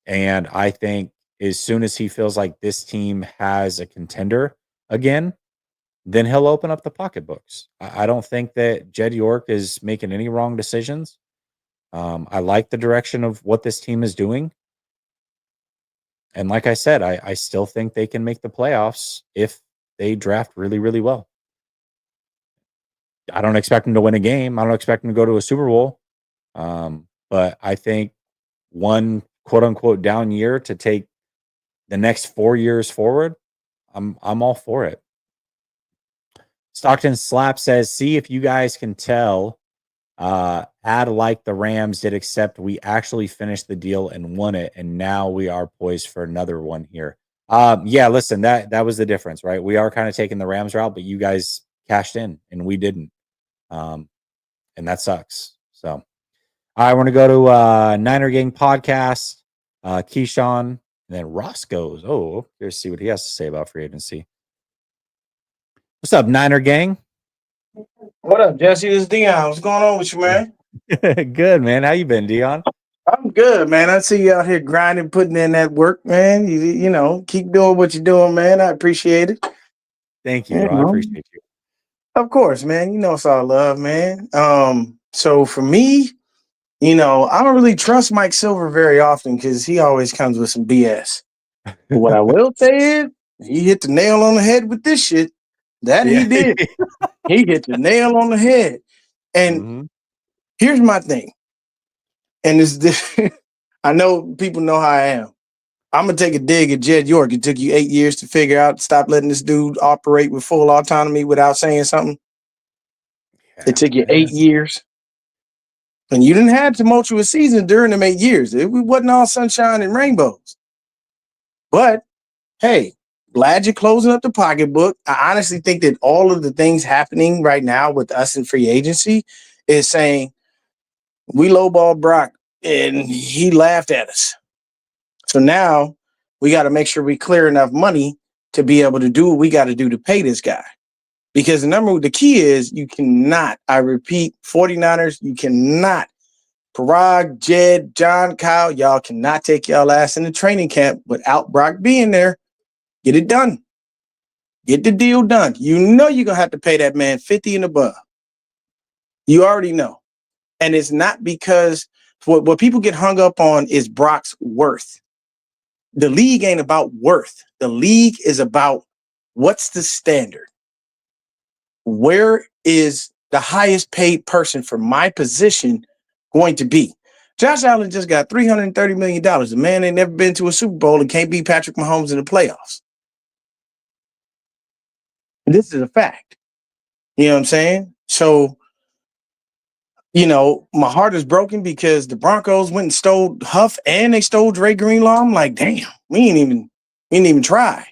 And I think as soon as he feels like this team has a contender again, then he'll open up the pocketbooks. I don't think that Jed York is making any wrong decisions. I like the direction of what this team is doing. And like I said, I still think they can make the playoffs if they draft really, really well. I don't expect them to win a game. I don't expect them to go to a Super Bowl. But I think one quote unquote down year to take the next 4 years forward, I'm all for it. Stockton Slap says, see if you guys can tell. Add like the Rams did, except we actually finished the deal and won it, and now we are poised for another one here. Yeah, listen, that was the difference, right? We are kind of taking the Rams route, but you guys cashed in and we didn't. And that sucks. So I want to go to Niner Gang podcast, Keyshawn, and then Ross goes. Oh, here's see what he has to say about free agency. What's up, Niner Gang? What up, Jesse? This is Dion. What's going on with you, man? Good, man. How you been, Dion? I'm good, man. I see you out here grinding, putting in that work, man. You keep doing what you're doing, man. I appreciate it. Thank you, bro. I appreciate you. Of course, man. It's all love, man. So for me, I don't really trust Mike Silver very often because he always comes with some BS. But what I will say is he hit the nail on the head with this shit. He did. He hit the nail on the head. And here's my thing. And this I know people know how I am. I'm going to take a dig at Jed York. It took you 8 years to figure out, stop letting this dude operate with full autonomy without saying something. It took you 8 years. And you didn't have tumultuous season during them 8 years. It wasn't all sunshine and rainbows. But hey, glad you're closing up the pocketbook. I honestly think that all of the things happening right now with us in free agency is saying we lowballed Brock and he laughed at us. So now we got to make sure we clear enough money to be able to do what we got to do to pay this guy. Because the key is you cannot, I repeat, 49ers, you cannot, Parag, Jed, John, Kyle, y'all cannot take y'all ass in the training camp without Brock being there. Get it done. Get the deal done. You know you're going to have to pay that man 50 and above. You already know. And it's not because what people get hung up on is Brock's worth. The league ain't about worth. The league is about what's the standard. Where is the highest paid person for my position going to be? Josh Allen just got $330 million. The man ain't never been to a Super Bowl and can't beat Patrick Mahomes in the playoffs. This is a fact. You know what I'm saying? So, my heart is broken because the Broncos went and stole Huff and they stole Dre Greenlaw. I'm like, damn, we didn't even try.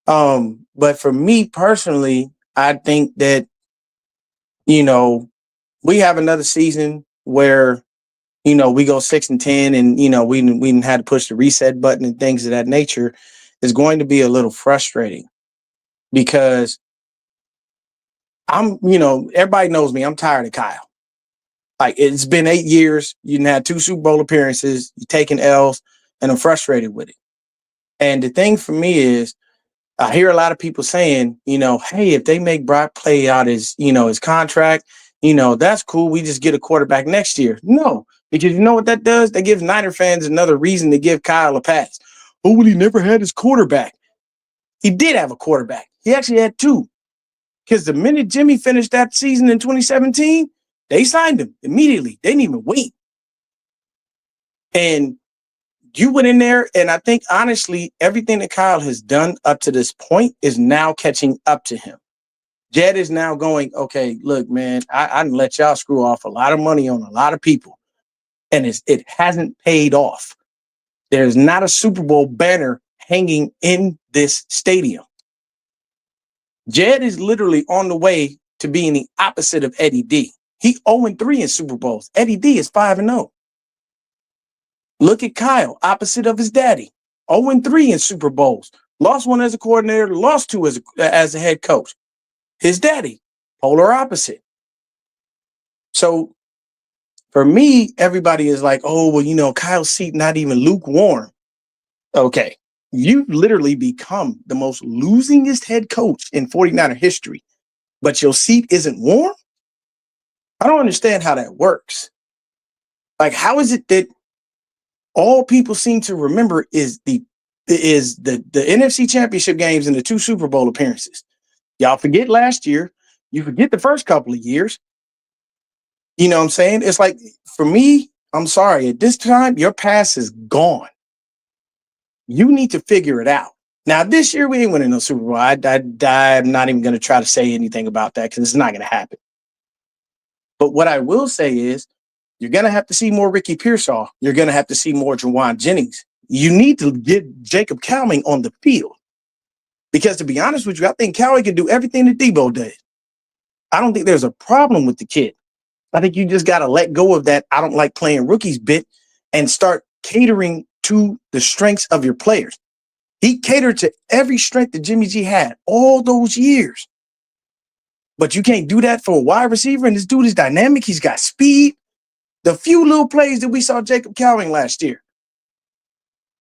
But for me personally, I think that, we have another season where, we go 6-10 and, we didn't have to push the reset button and things of that nature is going to be a little frustrating because everybody knows me. I'm tired of Kyle. Like it's been 8 years. You had 2 Super Bowl appearances. You're taking L's and I'm frustrated with it. And the thing for me is I hear a lot of people saying, hey, if they make Brock play out his contract, that's cool. We just get a quarterback next year. No, because you know what that does? That gives Niner fans another reason to give Kyle a pass. Oh, well, he never had his quarterback. He did have a quarterback. He actually had 2. Because the minute Jimmy finished that season in 2017, they signed him immediately. They didn't even wait. And you went in there, and I think, honestly, everything that Kyle has done up to this point is now catching up to him. Jed is now going, okay, look, man, I didn't let y'all screw off a lot of money on a lot of people, and it hasn't paid off. There's not a Super Bowl banner hanging in this stadium. Jed is literally on the way to being the opposite of Eddie D. He 0-3 in Super Bowls. Eddie D is 5-0. Look at Kyle, opposite of his daddy. 0-3 in Super Bowls. Lost 1 as a coordinator, lost 2 as a head coach. His daddy, polar opposite. So for me, everybody is like, oh, well, Kyle's seat not even lukewarm. Okay. You've literally become the most losingest head coach in 49er history, but your seat isn't warm? I don't understand how that works. Like, how is it that all people seem to remember is the NFC Championship games and the 2 Super Bowl appearances? Y'all forget last year. You forget the first couple of years. You know what I'm saying? It's like, for me, I'm sorry. At this time, your past is gone. You need to figure it out. Now, this year, we ain't winning no Super Bowl. I'm not even going to try to say anything about that because it's not going to happen. But what I will say is you're going to have to see more Ricky Pearsall. You're going to have to see more Jawan Jennings. You need to get Jacob Cowing on the field. Because to be honest with you, I think Cowing can do everything that Debo did. I don't think there's a problem with the kid. I think you just got to let go of that I don't like playing rookies bit and start catering to the strengths of your players. He catered to every strength that Jimmy G had all those years. But you can't do that for a wide receiver, and this dude is dynamic. He's got speed. The few little plays that we saw Jacob Cowing last year,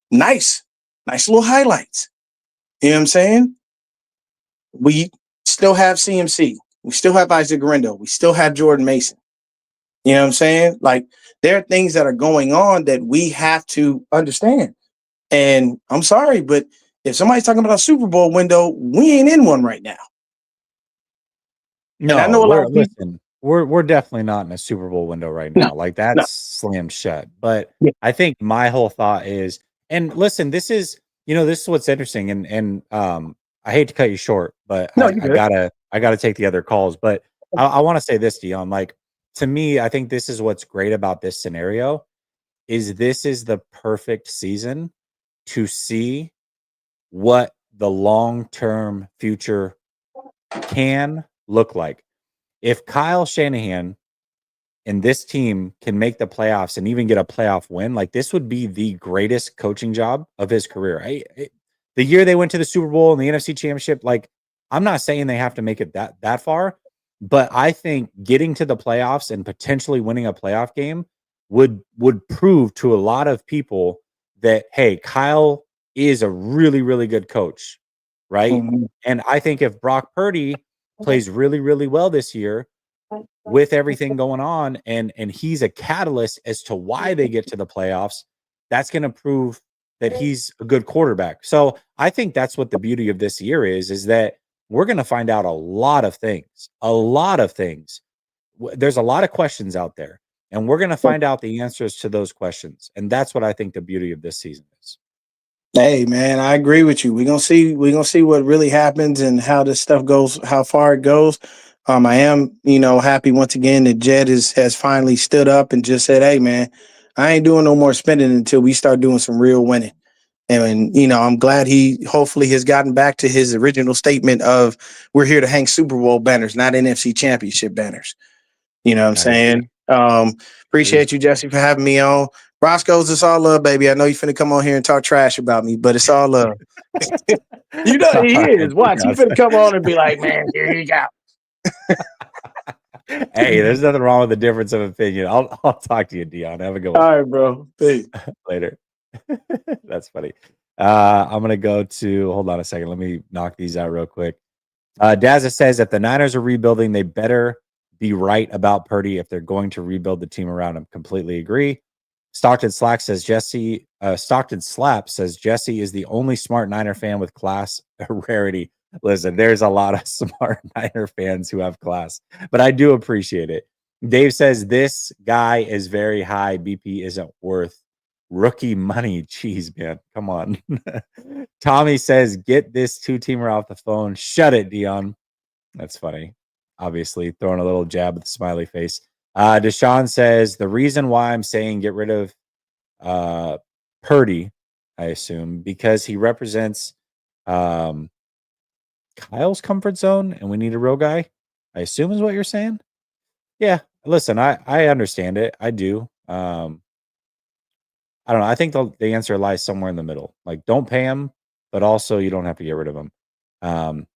nice little highlights. You know what I'm saying? We still have CMC. We still have Isaac Guerrero. We still have Jordan Mason. You know what I'm saying? Like, there are things that are going on that we have to understand. And I'm sorry, but if somebody's talking about a Super Bowl window, we ain't in one right now. No, and I know a lot of people, listen, we're definitely not in a Super Bowl window right now. Like that's slammed shut. But I think my whole thought is, and listen, this is what's interesting. And I hate to cut you short, but I gotta take the other calls. But I want to say this, Dion. Like, to me, I think this is what's great about this scenario is this is the perfect season to see what the long-term future can look like. If Kyle Shanahan and this team can make the playoffs and even get a playoff win, like this would be the greatest coaching job of his career. The year they went to the Super Bowl and the NFC Championship, like I'm not saying they have to make it that far, but I think getting to the playoffs and potentially winning a playoff game would prove to a lot of people that hey, Kyle is a really good coach, right? Mhm. And I think if Brock Purdy plays really well this year, with everything going on and he's a catalyst as to why they get to the playoffs, that's going to prove that he's a good quarterback. So I think that's what the beauty of this year is that we're going to find out a lot of things. There's a lot of questions out there, and we're going to find out the answers to those questions. And that's what I think the beauty of this season is. Hey man, I agree with you. We're gonna see what really happens and how this stuff goes, how far it goes. I am, happy once again that Jed has finally stood up and just said, "Hey man, I ain't doing no more spending until we start doing some real winning." And I'm glad he hopefully has gotten back to his original statement of we're here to hang Super Bowl banners, not NFC championship banners. You know what I'm I agree. saying? Appreciate you, Jesse, for having me on. Roscoe's, it's all love, baby. I know you finna come on here and talk trash about me, but it's all love. You know All he right, is. Watch, he guys. finna come on and be like, man, here you go. Hey, there's nothing wrong with the difference of opinion. I'll talk to you, Dion. Have a good one. All right, bro. Peace. Later. That's funny. I'm gonna go to hold on a second. Let me knock these out real quick. Dazza says if the Niners are rebuilding, they better be right about Purdy if they're going to rebuild the team around him. Completely agree. Stockton Slap says Jesse is the only smart Niner fan with class rarity. Listen, there's a lot of smart Niner fans who have class, but I do appreciate it. Dave says this guy is very high. BP isn't worth rookie money. Jeez, man. Come on. Tommy says, get this two-teamer off the phone. Shut it, Dion. That's funny. Obviously, throwing a little jab with a smiley face. Deshaun says, the reason why I'm saying get rid of Purdy, I assume, because he represents Kyle's comfort zone and we need a real guy, I assume is what you're saying. Yeah. Listen, I understand it. I do. I don't know. I think the answer lies somewhere in the middle. Like, don't pay him, but also you don't have to get rid of him.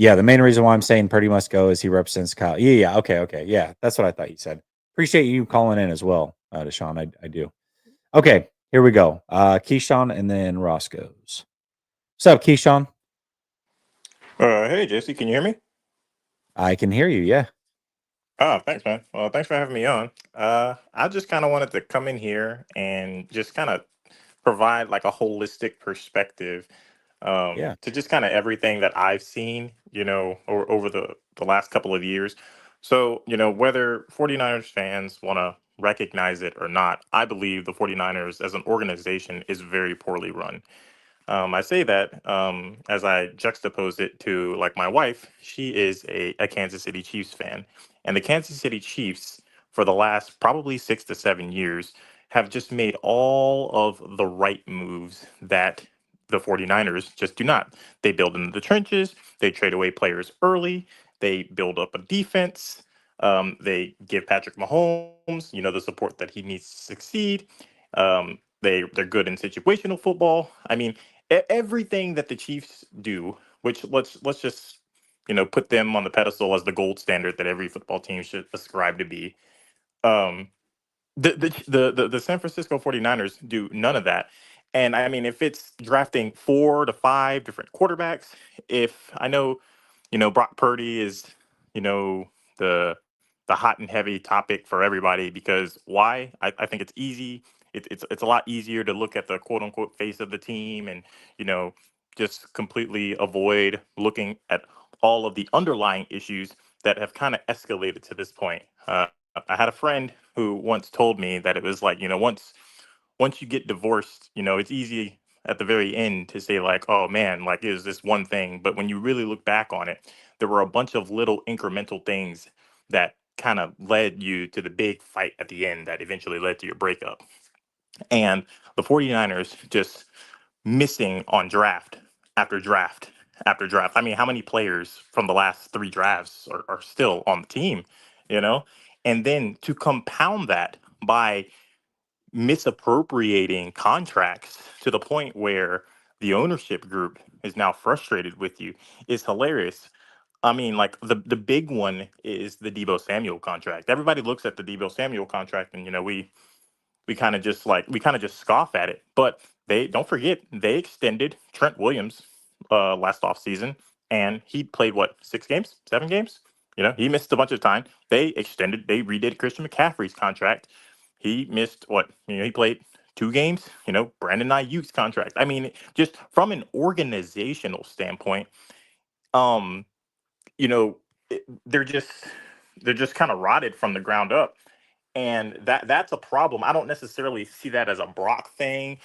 Yeah, the main reason why I'm saying Purdy must go is he represents Kyle. Yeah. Okay. Yeah, that's what I thought you said. Appreciate you calling in as well, Deshaun. I do. Okay, here we go. Keyshawn and then Roscoe's. What's up, Keyshawn? Hey Jesse, can you hear me? I can hear you. Yeah. Oh, thanks, man. Well, thanks for having me on. I just kind of wanted to come in here and just kind of provide like a holistic perspective Yeah. to just kind of everything that I've seen, over the last couple of years. So, whether 49ers fans want to recognize it or not, I believe the 49ers as an organization is very poorly run. I say that as I juxtapose it to like my wife. She is a Kansas City Chiefs fan, and the Kansas City Chiefs for the last probably 6 to 7 years have just made all of the right moves that the 49ers just do not. They build into the trenches, they trade away players early, they build up a defense, they give Patrick Mahomes, the support that he needs to succeed. They're good in situational football. I mean, everything that the Chiefs do, which let's just put them on the pedestal as the gold standard that every football team should ascribe to be. Um, the San Francisco 49ers do none of that. And I mean, if it's drafting 4 to 5 different quarterbacks, if I know, Brock Purdy is, the the hot and heavy topic for everybody because why? I think it's easy. It's a lot easier to look at the quote unquote face of the team and you know just completely avoid looking at all of the underlying issues that have kind of escalated to this point. I had a friend who once told me that it was like once you get divorced, it's easy at the very end to say like, oh man, like it was this one thing. But when you really look back on it, there were a bunch of little incremental things that kind of led you to the big fight at the end that eventually led to your breakup. And the 49ers just missing on draft after draft after draft. I mean, how many players from the last three drafts are still on the team, you know? And then to compound that by misappropriating contracts to the point where the ownership group is now frustrated with you is hilarious. I mean, like the big one is the Debo Samuel contract. Everybody looks at the Debo Samuel contract, and we kind of just scoff at it. But they don't forget they extended Trent Williams last offseason, and he played what, 6 games, 7 games? He missed a bunch of time. They redid Christian McCaffrey's contract. He missed what? He played 2 games. Brandon Ayuk's contract. I mean, just from an organizational standpoint, um, you know, they're just kind of rotted from the ground up, and that's a problem. I don't necessarily see that as a Brock thing.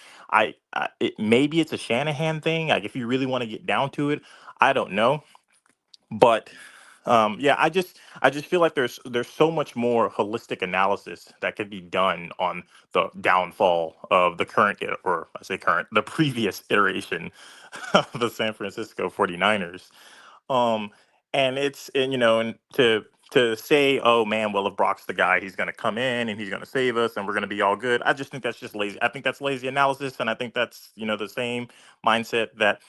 Maybe it's a Shanahan thing. Like if you really want to get down to it, I don't know. But yeah, I just feel like there's so much more holistic analysis that could be done on the downfall of the or I say current, the previous iteration of the San Francisco 49ers. Um, and to say, oh man, well if Brock's the guy, he's gonna come in and he's gonna save us and we're gonna be all good. I just think that's just lazy. I think that's lazy analysis, and I think that's the same mindset that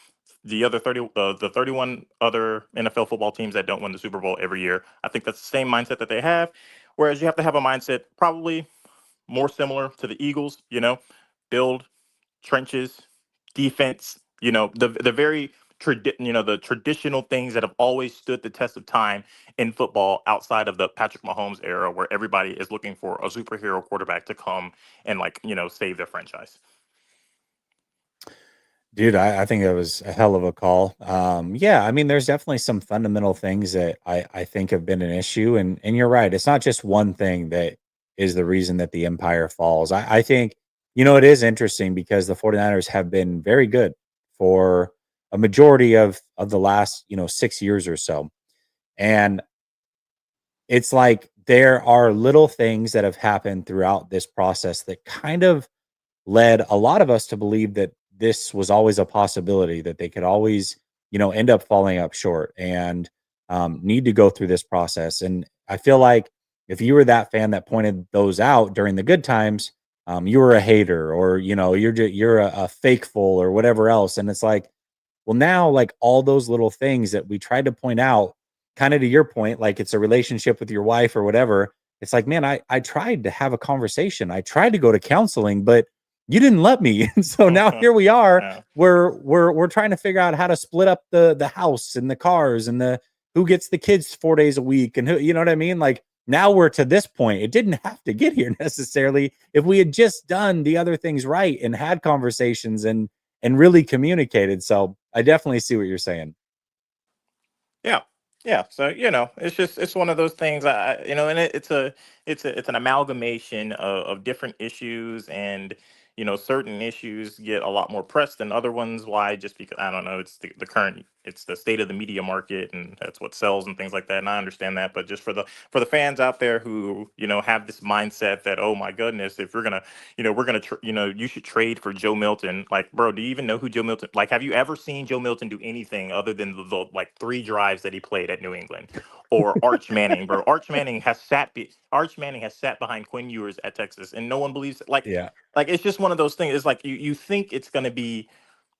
the 31 other NFL football teams that don't win the Super Bowl every year. I think that's the same mindset that they have. Whereas you have to have a mindset probably more similar to the Eagles. Build trenches, defense, the very the traditional things that have always stood the test of time in football outside of the Patrick Mahomes era where everybody is looking for a superhero quarterback to come and save their franchise. Dude, I think that was a hell of a call. Yeah, I mean, there's definitely some fundamental things that I think have been an issue, and you're right. It's not just one thing that is the reason that the empire falls. I think, it is interesting because the 49ers have been very good for a majority of the last, 6 years or so. And it's like there are little things that have happened throughout this process that kind of led a lot of us to believe that this was always a possibility, that they could always, end up falling up short and need to go through this process. And I feel like if you were that fan that pointed those out during the good times, you were a hater, or you're a fakeful or whatever else. And it's like, well, now, like all those little things that we tried to point out, kind of to your point, like it's a relationship with your wife or whatever. It's like, man, I tried to have a conversation. I tried to go to counseling, but you didn't let me. And so now here we are. Yeah. We're trying to figure out how to split up the house and the cars and the who gets the kids 4 days a week and who, you know what I mean? Like now we're to this point. It didn't have to get here necessarily if we had just done the other things right and had conversations and really communicated. So I definitely see what you're saying. Yeah. Yeah. So, it's one of those things and it's an amalgamation of different issues, and, certain issues get a lot more press than other ones. Why? Just because, I don't know, it's it's the state of the media market, and that's what sells and things like that. And I understand that, but just for the fans out there who, have this mindset that, oh my goodness, if we're gonna, you should trade for Joe Milton. Like, bro, do you even know who Joe Milton? Like, have you ever seen Joe Milton do anything other than the like 3 drives that he played at New England? Or Arch Manning, bro. Arch Manning has sat behind Quinn Ewers at Texas, and no one believes it. Yeah. Like it's just one of those things. It's like you think it's gonna be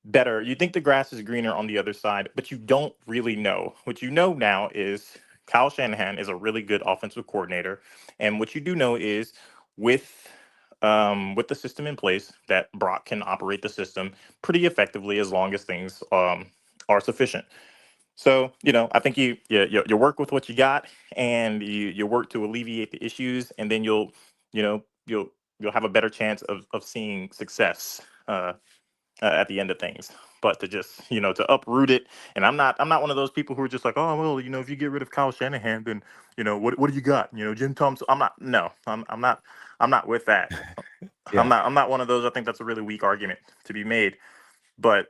better. You think the grass is greener on the other side, but you don't really know. What you know now is Kyle Shanahan is a really good offensive coordinator, and what you do know is with with the system in place that Brock can operate the system pretty effectively as long as things are sufficient. So, I think you work with what you got, and you work to alleviate the issues, and then you know you'll have a better chance of seeing success at the end of things. But to just to uproot it, and I'm not one of those people who are just like, oh well, if you get rid of Kyle Shanahan, then what do you got? Jim Thompson. I'm not. No, I'm not with that. Yeah. I'm not one of those. I think that's a really weak argument to be made. but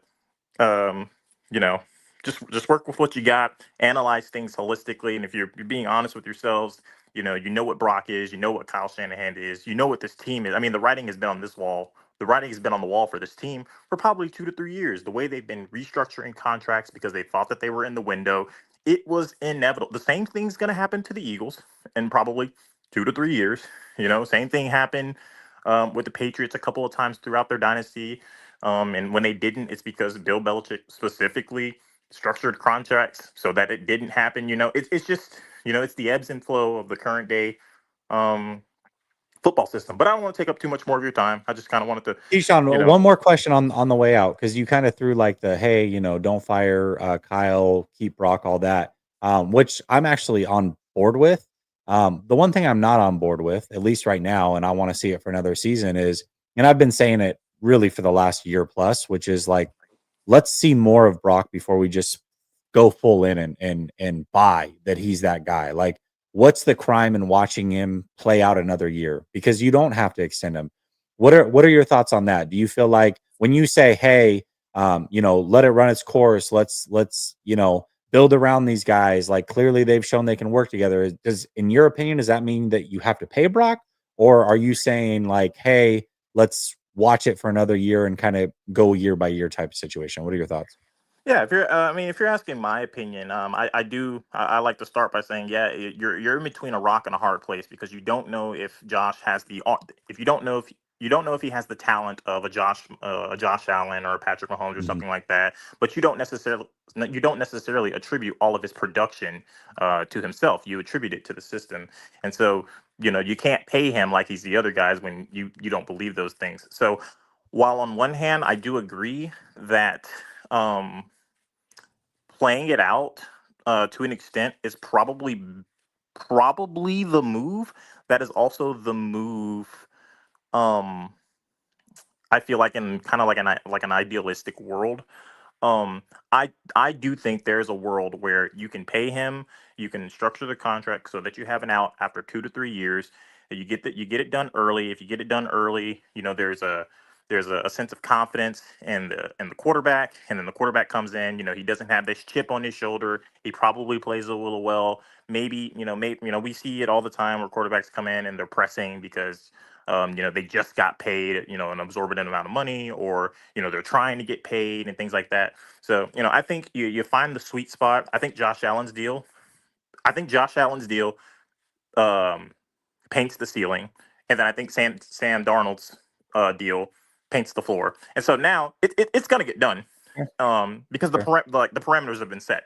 um, you know, just work with what you got, analyze things holistically, and if you're being honest with yourselves, you know what Brock is, you know what Kyle Shanahan is, you know what this team is. I mean, the writing has been on this wall. The writing has been on the wall for this team for probably 2 to 3 years. The way they've been restructuring contracts because they thought that they were in the window, it was inevitable. The same thing's going to happen to the Eagles in probably 2 to 3 years. Same thing happened with the Patriots a couple of times throughout their dynasty. And when they didn't, it's because Bill Belichick specifically structured contracts so that it didn't happen. It's just, it's the ebbs and flow of the current day um, football system. But I don't want to take up too much more of your time. I just kind of wanted to, Keyshawn, one more question on the way out, because you kind of threw like the hey, don't fire Kyle, keep Brock, all that, which I'm actually on board with. The one thing I'm not on board with, at least right now, and I want to see it for another season, is, and I've been saying it really for the last year plus, which is like, let's see more of Brock before we just go full in and buy that he's that guy. Like, what's the crime in watching him play out another year? Because you don't have to extend him. What are your thoughts on that? Do you feel like when you say, hey, let it run its course, let's build around these guys, like clearly they've shown they can work together. In your opinion, does that mean that you have to pay Brock? Or are you saying like, hey, let's watch it for another year and kind of go year by year type of situation? What are your thoughts? Yeah, if you're asking my opinion, I like to start by saying, yeah, you're in between a rock and a hard place because you don't know if Josh has if you don't know if he has the talent of a Josh Allen or a Patrick Mahomes or Mhm. something like that, but you don't necessarily attribute all of his production to himself. You attribute it to the system, and so you can't pay him like he's the other guys when you don't believe those things. So while on one hand I do agree that. Playing it out to an extent is probably the move. That is also the move. Um, I feel like in kind of like an idealistic world. Um, I do think there's a world where you can pay him, you can structure the contract so that you have an out after 2 to 3 years. You get it done early. If you get it done early, there's a sense of confidence in the quarterback, and then the quarterback comes in. He doesn't have this chip on his shoulder. He probably plays a little well. Maybe we see it all the time where quarterbacks come in and they're pressing because they just got paid, an absorbent amount of money, or they're trying to get paid and things like that. So I think you find the sweet spot. I think Josh Allen's deal um, paints the ceiling, and then I think Sam Darnold's deal paints the floor. And so now it's gonna get done because Sure. the parameters have been set.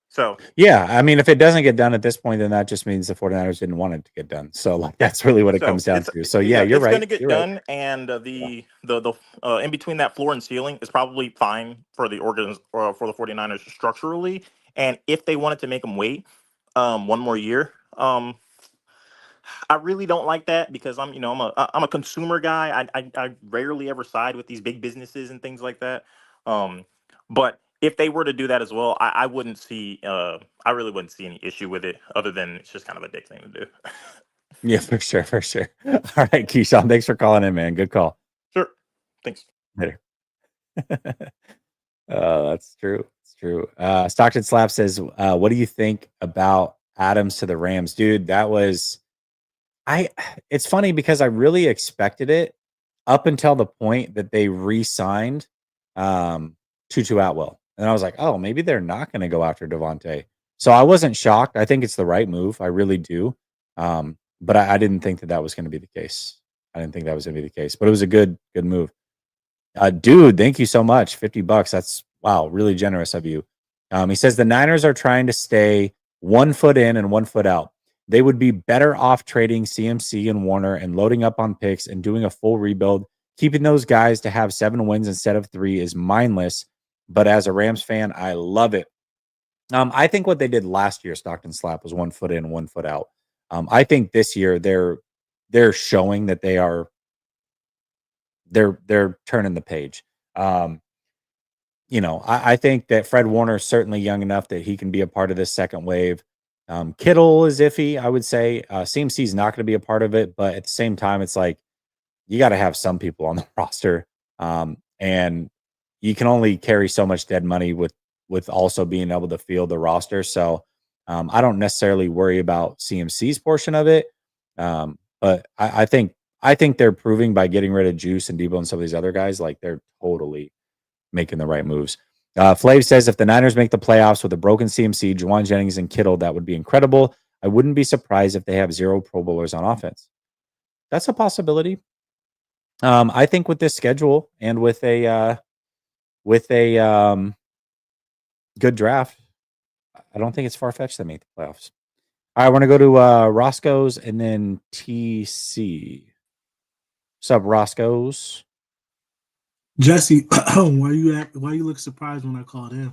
So Yeah, I mean, if it doesn't get done at this point, then that just means the 49ers didn't want it to get done. So, like, that's really what it So comes down it's to. So, yeah, you're it's going right. to get You're right. done, and Yeah. the in between that floor and ceiling is probably fine for for the 49ers structurally. And if they wanted to make them wait one more year, I really don't like that because I'm a consumer guy. I rarely ever side with these big businesses and things like that. But if they were to do that as well, I really wouldn't see any issue with it other than it's just kind of a dick thing to do. Yeah, for sure. For sure. All right, Keyshawn, thanks for calling in, man. Good call. Sure. Thanks. Later. That's true. It's true. Stockton Slap says, what do you think about Adams to the Rams? Dude, it's funny because I really expected it up until the point that they re-signed Tutu Atwell. And I was like, oh, maybe they're not going to go after Devontae. So I wasn't shocked. I think it's the right move. I really do. But I didn't think that was going to be the case. I didn't think that was going to be the case. But it was a good move. Dude, thank you so much. $50. That's wow, really generous of you. He says the Niners are trying to stay 1 foot in and 1 foot out. They would be better off trading CMC and Warner and loading up on picks and doing a full rebuild. Keeping those guys to have 7 wins instead of 3 is mindless. But as a Rams fan, I love it. I think what they did last year, Stockton Slap, was 1 foot in, 1 foot out. I think this year they're showing that they're turning the page. I think that Fred Warner is certainly young enough that he can be a part of this second wave. Kittle is iffy, I would say. CMC is not going to be a part of it, but at the same time, it's like you got to have some people on the roster. and you can only carry so much dead money with also being able to field the roster. So I don't necessarily worry about CMC's portion of it, but I think they're proving by getting rid of Juice and Debo and some of these other guys, like they're totally making the right moves. Flav says if the Niners make the playoffs with a broken CMC, Juwan Jennings, and Kittle, that would be incredible. I wouldn't be surprised if they have 0 Pro Bowlers on offense. That's a possibility. I think with this schedule and with a good draft, I don't think it's far fetched to make the playoffs. All right, we're gonna go to Roscoe's and then TC. What's up, Roscoe's? Jesse, why you look surprised when I called in?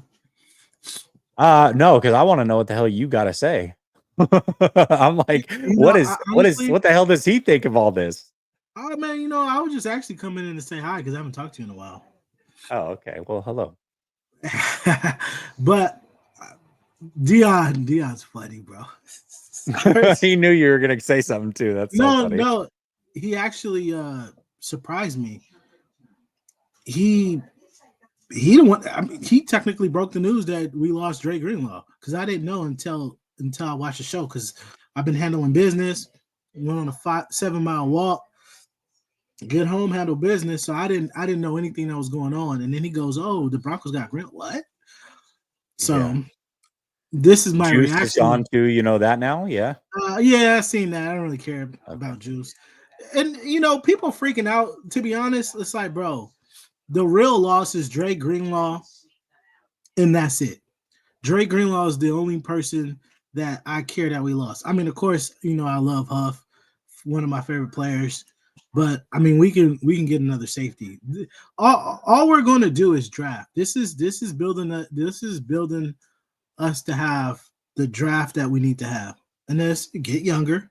No, because I want to know what the hell you gotta say. I'm like, what the hell does he think of all this? Oh man, I was just actually coming in to say hi because I haven't talked to you in a while. Oh, okay. Well, hello. But Dion's funny, bro. He knew you were gonna say something too. That's so funny. No, he actually surprised me. He didn't want. I mean, he technically broke the news that we lost Dre Greenlaw because I didn't know until I watched the show because I've been handling business. Went on a 7 mile walk. Get home, handle business. So I didn't know anything that was going on. And then he goes, "Oh, the Broncos got Greenlaw." What? So this is my Juice reaction. Is gone too. You know that now, yeah. Yeah, I've seen that. I don't really care about Juice. And people freaking out. To be honest, it's like, bro, the real loss is Dre Greenlaw, and that's it. Dre Greenlaw is the only person that I care that we lost. I mean, of course, I love Huff, one of my favorite players. But I mean, we can get another safety. All we're going to do is draft. This is building us to have the draft that we need to have, and let's get younger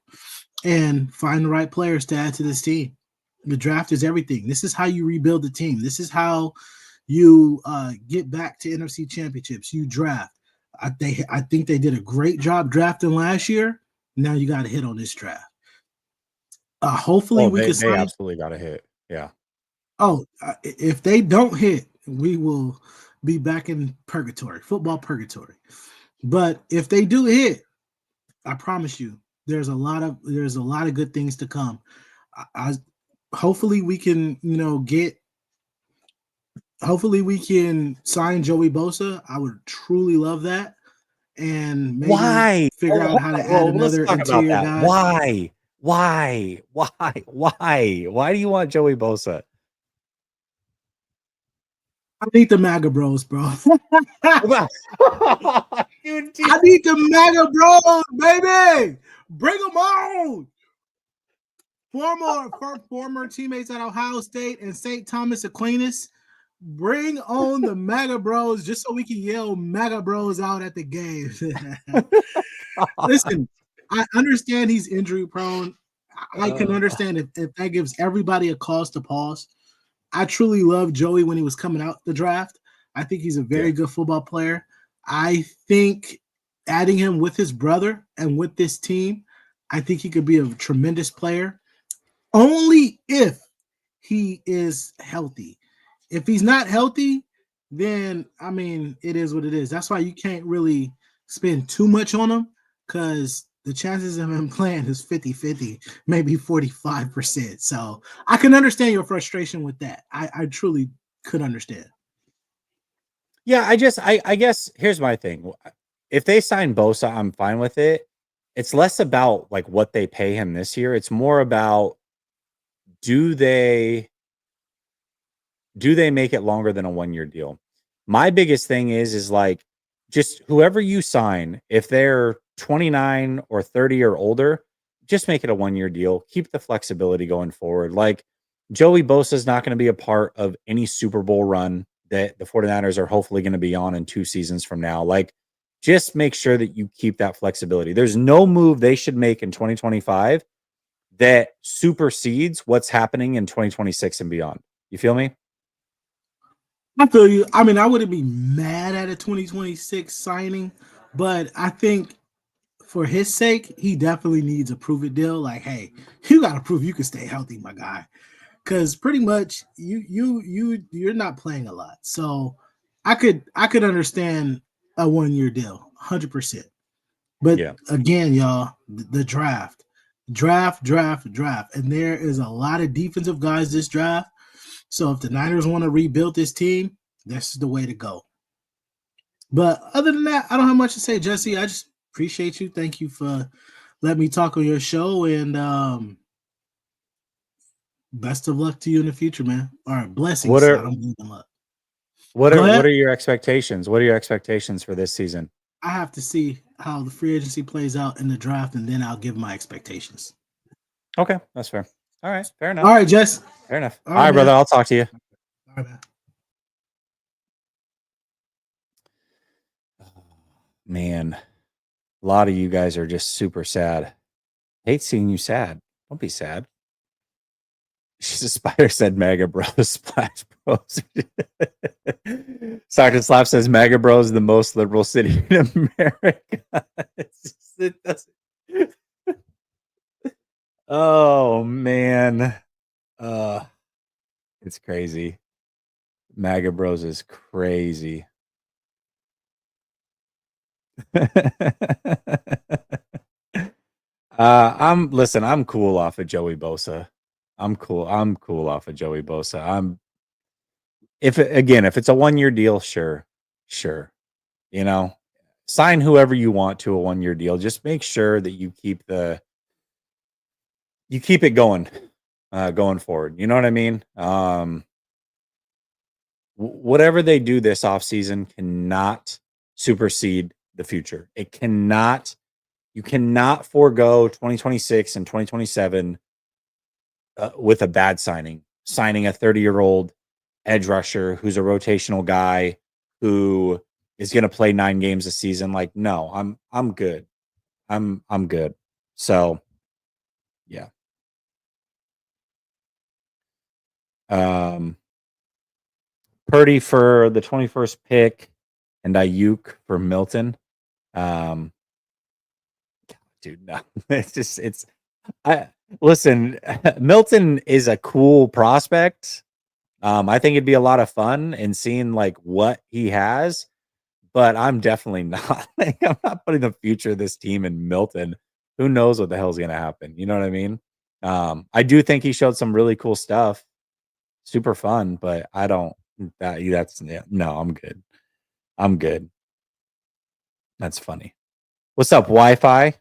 and find the right players to add to this team. The draft is everything. This is how you rebuild the team. This is how you get back to NFC championships. You draft. I think they did a great job drafting last year. Now you got to hit on this draft. Hopefully we can sign. They absolutely got to hit. Yeah. Oh, if they don't hit, we will be back in purgatory, football purgatory. But if they do hit, I promise you, there's a lot of good things to come. Hopefully we can, hopefully we can sign Joey Bosa. I would truly love that. And maybe figure out how to add another interior guy. Why do you want Joey Bosa? I need the MAGA bros, bro. Dude, I need the MAGA bros, baby. Bring them on. Former teammates at Ohio State and St. Thomas Aquinas. Bring on the MAGA bros just so we can yell MAGA bros out at the game. Listen, I understand he's injury prone. I can understand if that gives everybody a cause to pause. I truly love Joey when he was coming out the draft. I think he's a very good football player. I think adding him with his brother and with this team, I think he could be a tremendous player. Only if he is healthy. If he's not healthy, then, I mean, it is what it is. That's why you can't really spend too much on him because the chances of him playing is 50-50, maybe 45%. So I can understand your frustration with that. I truly could understand. Yeah, I guess here's my thing. If they sign Bosa, I'm fine with it. It's less about like what they pay him this year. It's more about do they make it longer than a 1-year deal? My biggest thing is like just whoever you sign, if they're 29 or 30 or older, just make it a 1-year deal. Keep the flexibility going forward. Like Joey Bosa is not going to be a part of any Super Bowl run that the 49ers are hopefully going to be on in 2 seasons from now. Like just make sure that you keep that flexibility. There's no move they should make in 2025 that supersedes what's happening in 2026 and beyond. You feel me? I feel you. I mean, I wouldn't be mad at a 2026 signing, but I think for his sake, he definitely needs a prove it deal. Like, hey, you got to prove you can stay healthy, my guy. because pretty much you're not playing a lot. So I could understand a 1 year deal, 100%. But Yeah. again, y'all, the draft, and there is a lot of defensive guys this draft. So if the Niners want to rebuild this team, this is the way to go. But other than that, I don't have much to say, Jesse. I just appreciate you. Thank you for letting me talk on your show, and best of luck to you in the future, man. All right, blessings. What I are don't believe in luck. what Go are ahead. what are your expectations? What are your expectations for this season? I have to see how the free agency plays out in the draft, and then I'll give my expectations. Okay, that's fair. All right, fair enough. All right, Jess. Fair enough. All All right, right, brother. man. I'll talk to you. All right, man. Man, a lot of you guys are just super sad. Hate seeing you sad. Don't be sad. She's a spider said Mega Bros. Splash Bros. Sergeant Slap says Mega Bros is the most liberal city in America. It doesn't. Oh man. It's crazy. Maga Bros is crazy. I'm cool off of Joey Bosa. I'm cool off of Joey Bosa. If it's a 1 year deal, sure. You know, sign whoever you want to a 1 year deal. Just make sure that you keep it going forward. You know what I mean? Whatever they do this offseason cannot supersede the future. It cannot. You cannot forego 2026 and 2027 with a bad signing a 30-year-old edge rusher who's a rotational guy who is going to play 9 games a season. Like, no, I'm good. I'm good. So, yeah. Purdy for the 21st pick and Ayuk for Milton. Dude, no. Listen, Milton is a cool prospect. I think it'd be a lot of fun in seeing like what he has, but I'm definitely not. I'm not putting the future of this team in Milton. Who knows what the hell's gonna happen? You know what I mean? I do think he showed some really cool stuff, super fun, but I don't. No, I'm good. I'm good. That's funny. What's up, Wi-Fi?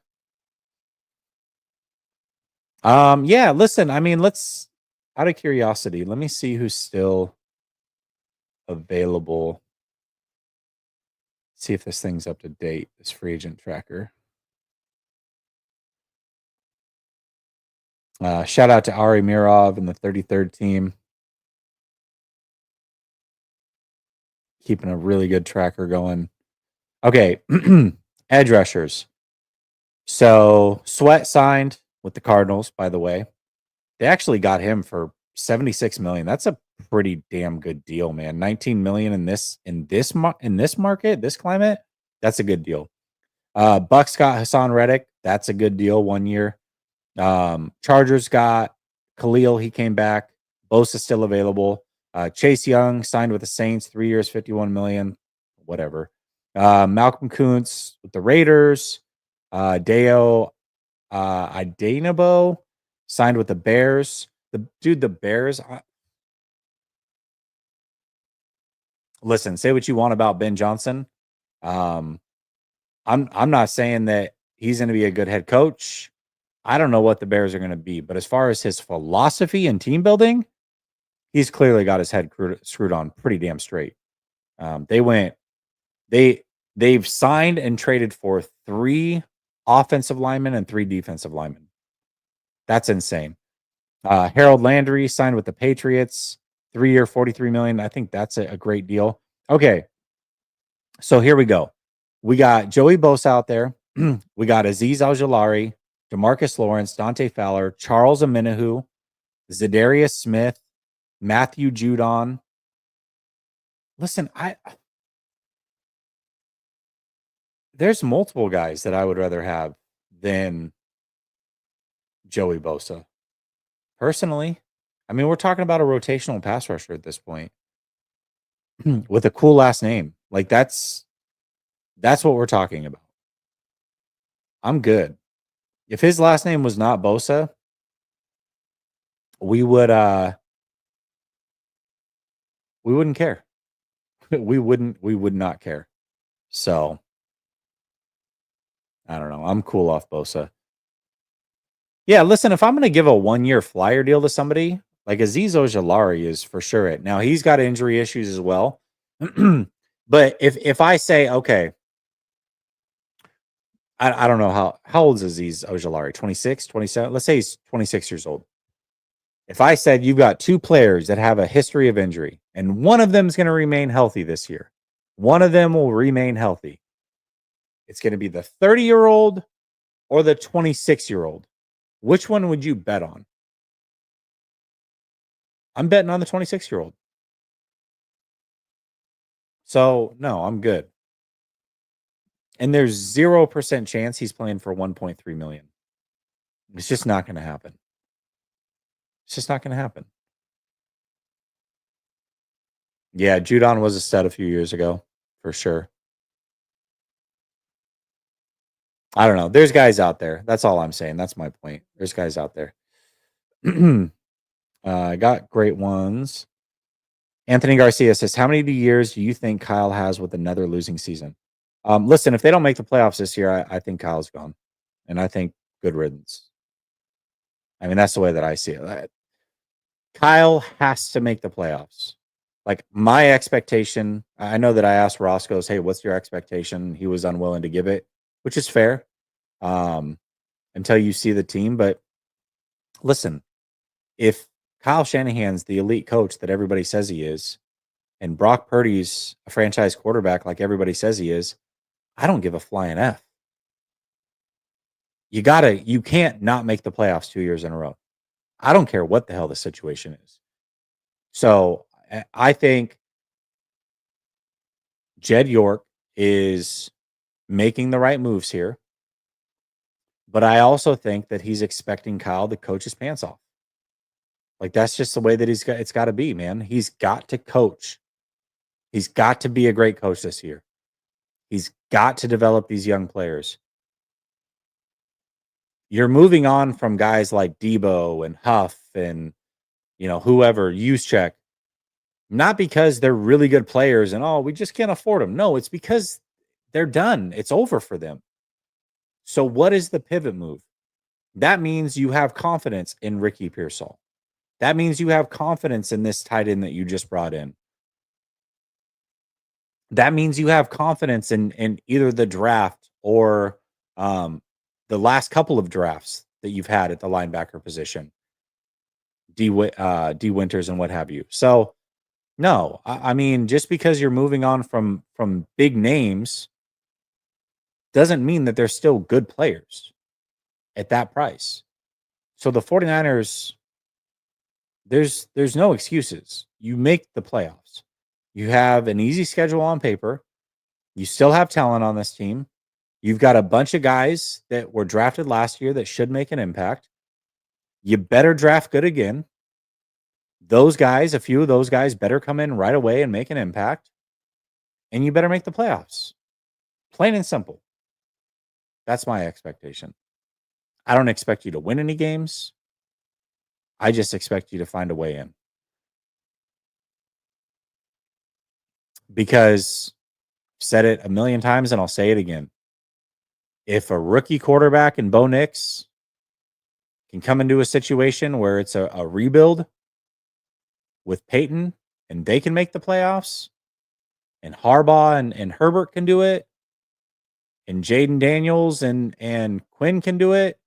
Yeah, listen, I mean, out of curiosity, let me see who's still available. See if this thing's up to date, this free agent tracker. Shout out to Ari Mirov and the 33rd team. Keeping a really good tracker going. Okay, edge rushers. So Sweat signed with the Cardinals, by the way. They actually got him for $76 million. That's a pretty damn good deal, man. $19 million in this market, this climate. That's a good deal. Bucks got Hassan Reddick. That's a good deal. 1 year. Chargers got Khalil. He came back. Bosa's still available. Chase Young signed with the Saints. 3 years, $51 million. Whatever. Malcolm Kuntz with the Raiders. Deo Idanabo signed with the Bears. The Bears. Listen, say what you want about Ben Johnson. I'm not saying that he's going to be a good head coach. I don't know what the Bears are going to be, but as far as his philosophy and team building, he's clearly got his head screwed on pretty damn straight. They've signed and traded for 3 offensive linemen and 3 defensive linemen. That's insane. Harold Landry signed with the Patriots, 3 year, $43 million. I think that's a great deal. Okay. So here we go. We got Joey Bosa out there. We got Azeez Al-Jalari, DeMarcus Lawrence, Dante Fowler, Charles Omenihu, Zadarius Smith, Matthew Judon. Listen, there's multiple guys that I would rather have than Joey Bosa. Personally, I mean, we're talking about a rotational pass rusher at this point with a cool last name. Like that's what we're talking about. I'm good. If his last name was not Bosa, we would we wouldn't care. we would not care. So I don't know. I'm cool off Bosa. Yeah, listen, if I'm going to give a 1-year flyer deal to somebody, like Azeez Ojulari is for sure it. Now, he's got injury issues as well. But if I say, okay, I don't know how old is Azeez Ojulari? 26, 27? Let's say he's 26 years old. If I said you've got 2 players that have a history of injury and one of them is going to remain healthy this year, one of them will remain healthy. It's going to be the 30-year-old or the 26-year-old. Which one would you bet on? I'm betting on the 26-year-old. So, no, I'm good. And there's 0% chance he's playing for 1.3 million. It's just not going to happen. It's just not going to happen. Yeah, Judon was a stud a few years ago, for sure. I don't know. There's guys out there. That's all I'm saying. That's my point. There's guys out there. I got great ones. Anthony Garcia says, how many years do you think Kyle has with another losing season? Listen, if they don't make the playoffs this year, I think Kyle's gone. And I think good riddance. I mean, that's the way that I see it. Kyle has to make the playoffs. Like my expectation, I know that I asked Roscoe's, hey, what's your expectation? He was unwilling to give it, which is fair until you see the team. But listen, if Kyle Shanahan's the elite coach that everybody says he is, and Brock Purdy's a franchise quarterback like everybody says he is, I don't give a flying F. You can't not make the playoffs 2 years in a row. I don't care what the hell the situation is. So I think Jed York is making the right moves here. But I also think that he's expecting Kyle to coach his pants off. Like that's just the way that it's got to be, man. He's got to coach. He's got to be a great coach this year. He's got to develop these young players. You're moving on from guys like Debo and Huff and, whoever, Juszczyk, not because they're really good players and, we just can't afford them. No, it's because they're done. It's over for them. So what is the pivot move? That means you have confidence in Ricky Pearsall. That means you have confidence in this tight end that you just brought in. That means you have confidence in either the draft or the last couple of drafts that you've had at the linebacker position, D Winters and what have you. So, no, I mean, just because you're moving on from big names doesn't mean that they're still good players at that price. So the 49ers, there's no excuses. You make the playoffs. You have an easy schedule on paper. You still have talent on this team. You've got a bunch of guys that were drafted last year that should make an impact. You better draft good again. Those guys, a few of those guys better come in right away and make an impact. And you better make the playoffs. Plain and simple. That's my expectation. I don't expect you to win any games. I just expect you to find a way in. Because I've said it a million times and I'll say it again. If a rookie quarterback in Bo Nix can come into a situation where it's a rebuild with Peyton and they can make the playoffs, and Harbaugh and Herbert can do it, and Jaden Daniels and Quinn can do it,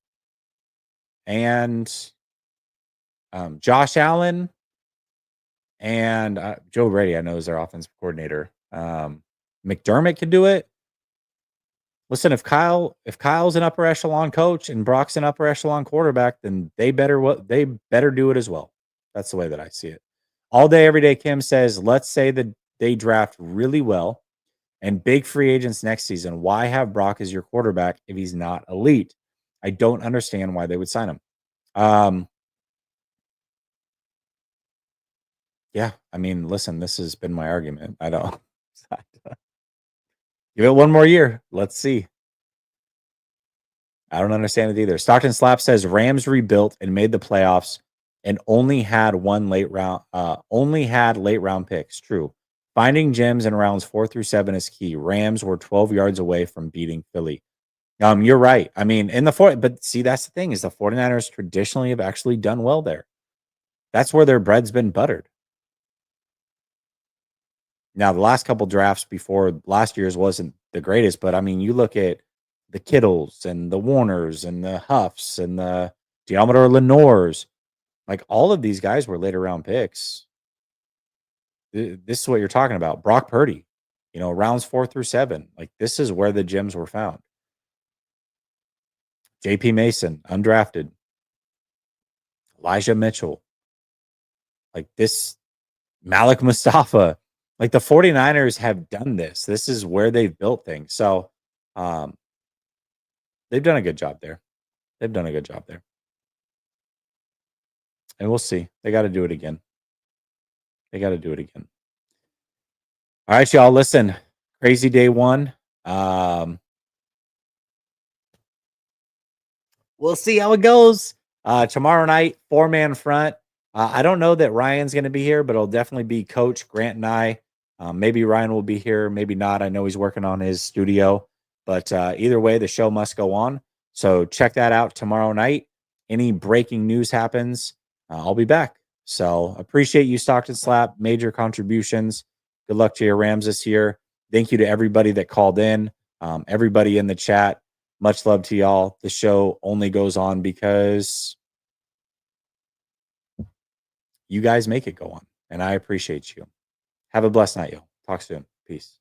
and Josh Allen and Joe Brady, I know, is their offensive coordinator. McDermott can do it. Listen, if Kyle's an upper echelon coach and Brock's an upper echelon quarterback, then they better do it as well. That's the way that I see it. All day, every day, Kim says, let's say that they draft really well and big free agents next season. Why have Brock as your quarterback if he's not elite? I don't understand why they would sign him. Yeah, I mean, listen, this has been my argument. I don't give it one more year. Let's see. I don't understand it either. Stockton Slap says Rams rebuilt and made the playoffs and only had late round picks. True. Finding gems in rounds 4 through 7 is key. Rams were 12 yards away from beating Philly. You're right. I mean, in the but see, that's the thing is the 49ers traditionally have actually done well there. That's where their bread's been buttered. Now, the last couple drafts before last year's wasn't the greatest, but I mean, you look at the Kittles and the Warners and the Huffs and the Diameter Lenores, like all of these guys were later round picks. This is what you're talking about. Brock Purdy, rounds 4 through 7. Like this is where the gems were found. JP Mason, undrafted. Elijah Mitchell. Like this, Malik Mustafa. Like the 49ers have done this. This is where they've built things. So they've done a good job there. They've done a good job there. And we'll see. They got to do it again. They got to do it again. All right, y'all. Listen, crazy day one. We'll see how it goes. Tomorrow night, 4-man front. I don't know that Ryan's going to be here, but it'll definitely be Coach, Grant, and I. Maybe Ryan will be here, maybe not. I know he's working on his studio. But either way, the show must go on. So check that out tomorrow night. Any breaking news happens, I'll be back. So appreciate you, Stockton Slap. Major contributions. Good luck to your Rams this year. Thank you to everybody that called in, everybody in the chat. Much love to y'all. The show only goes on because you guys make it go on, and I appreciate you. Have a blessed night, y'all. Talk soon. Peace.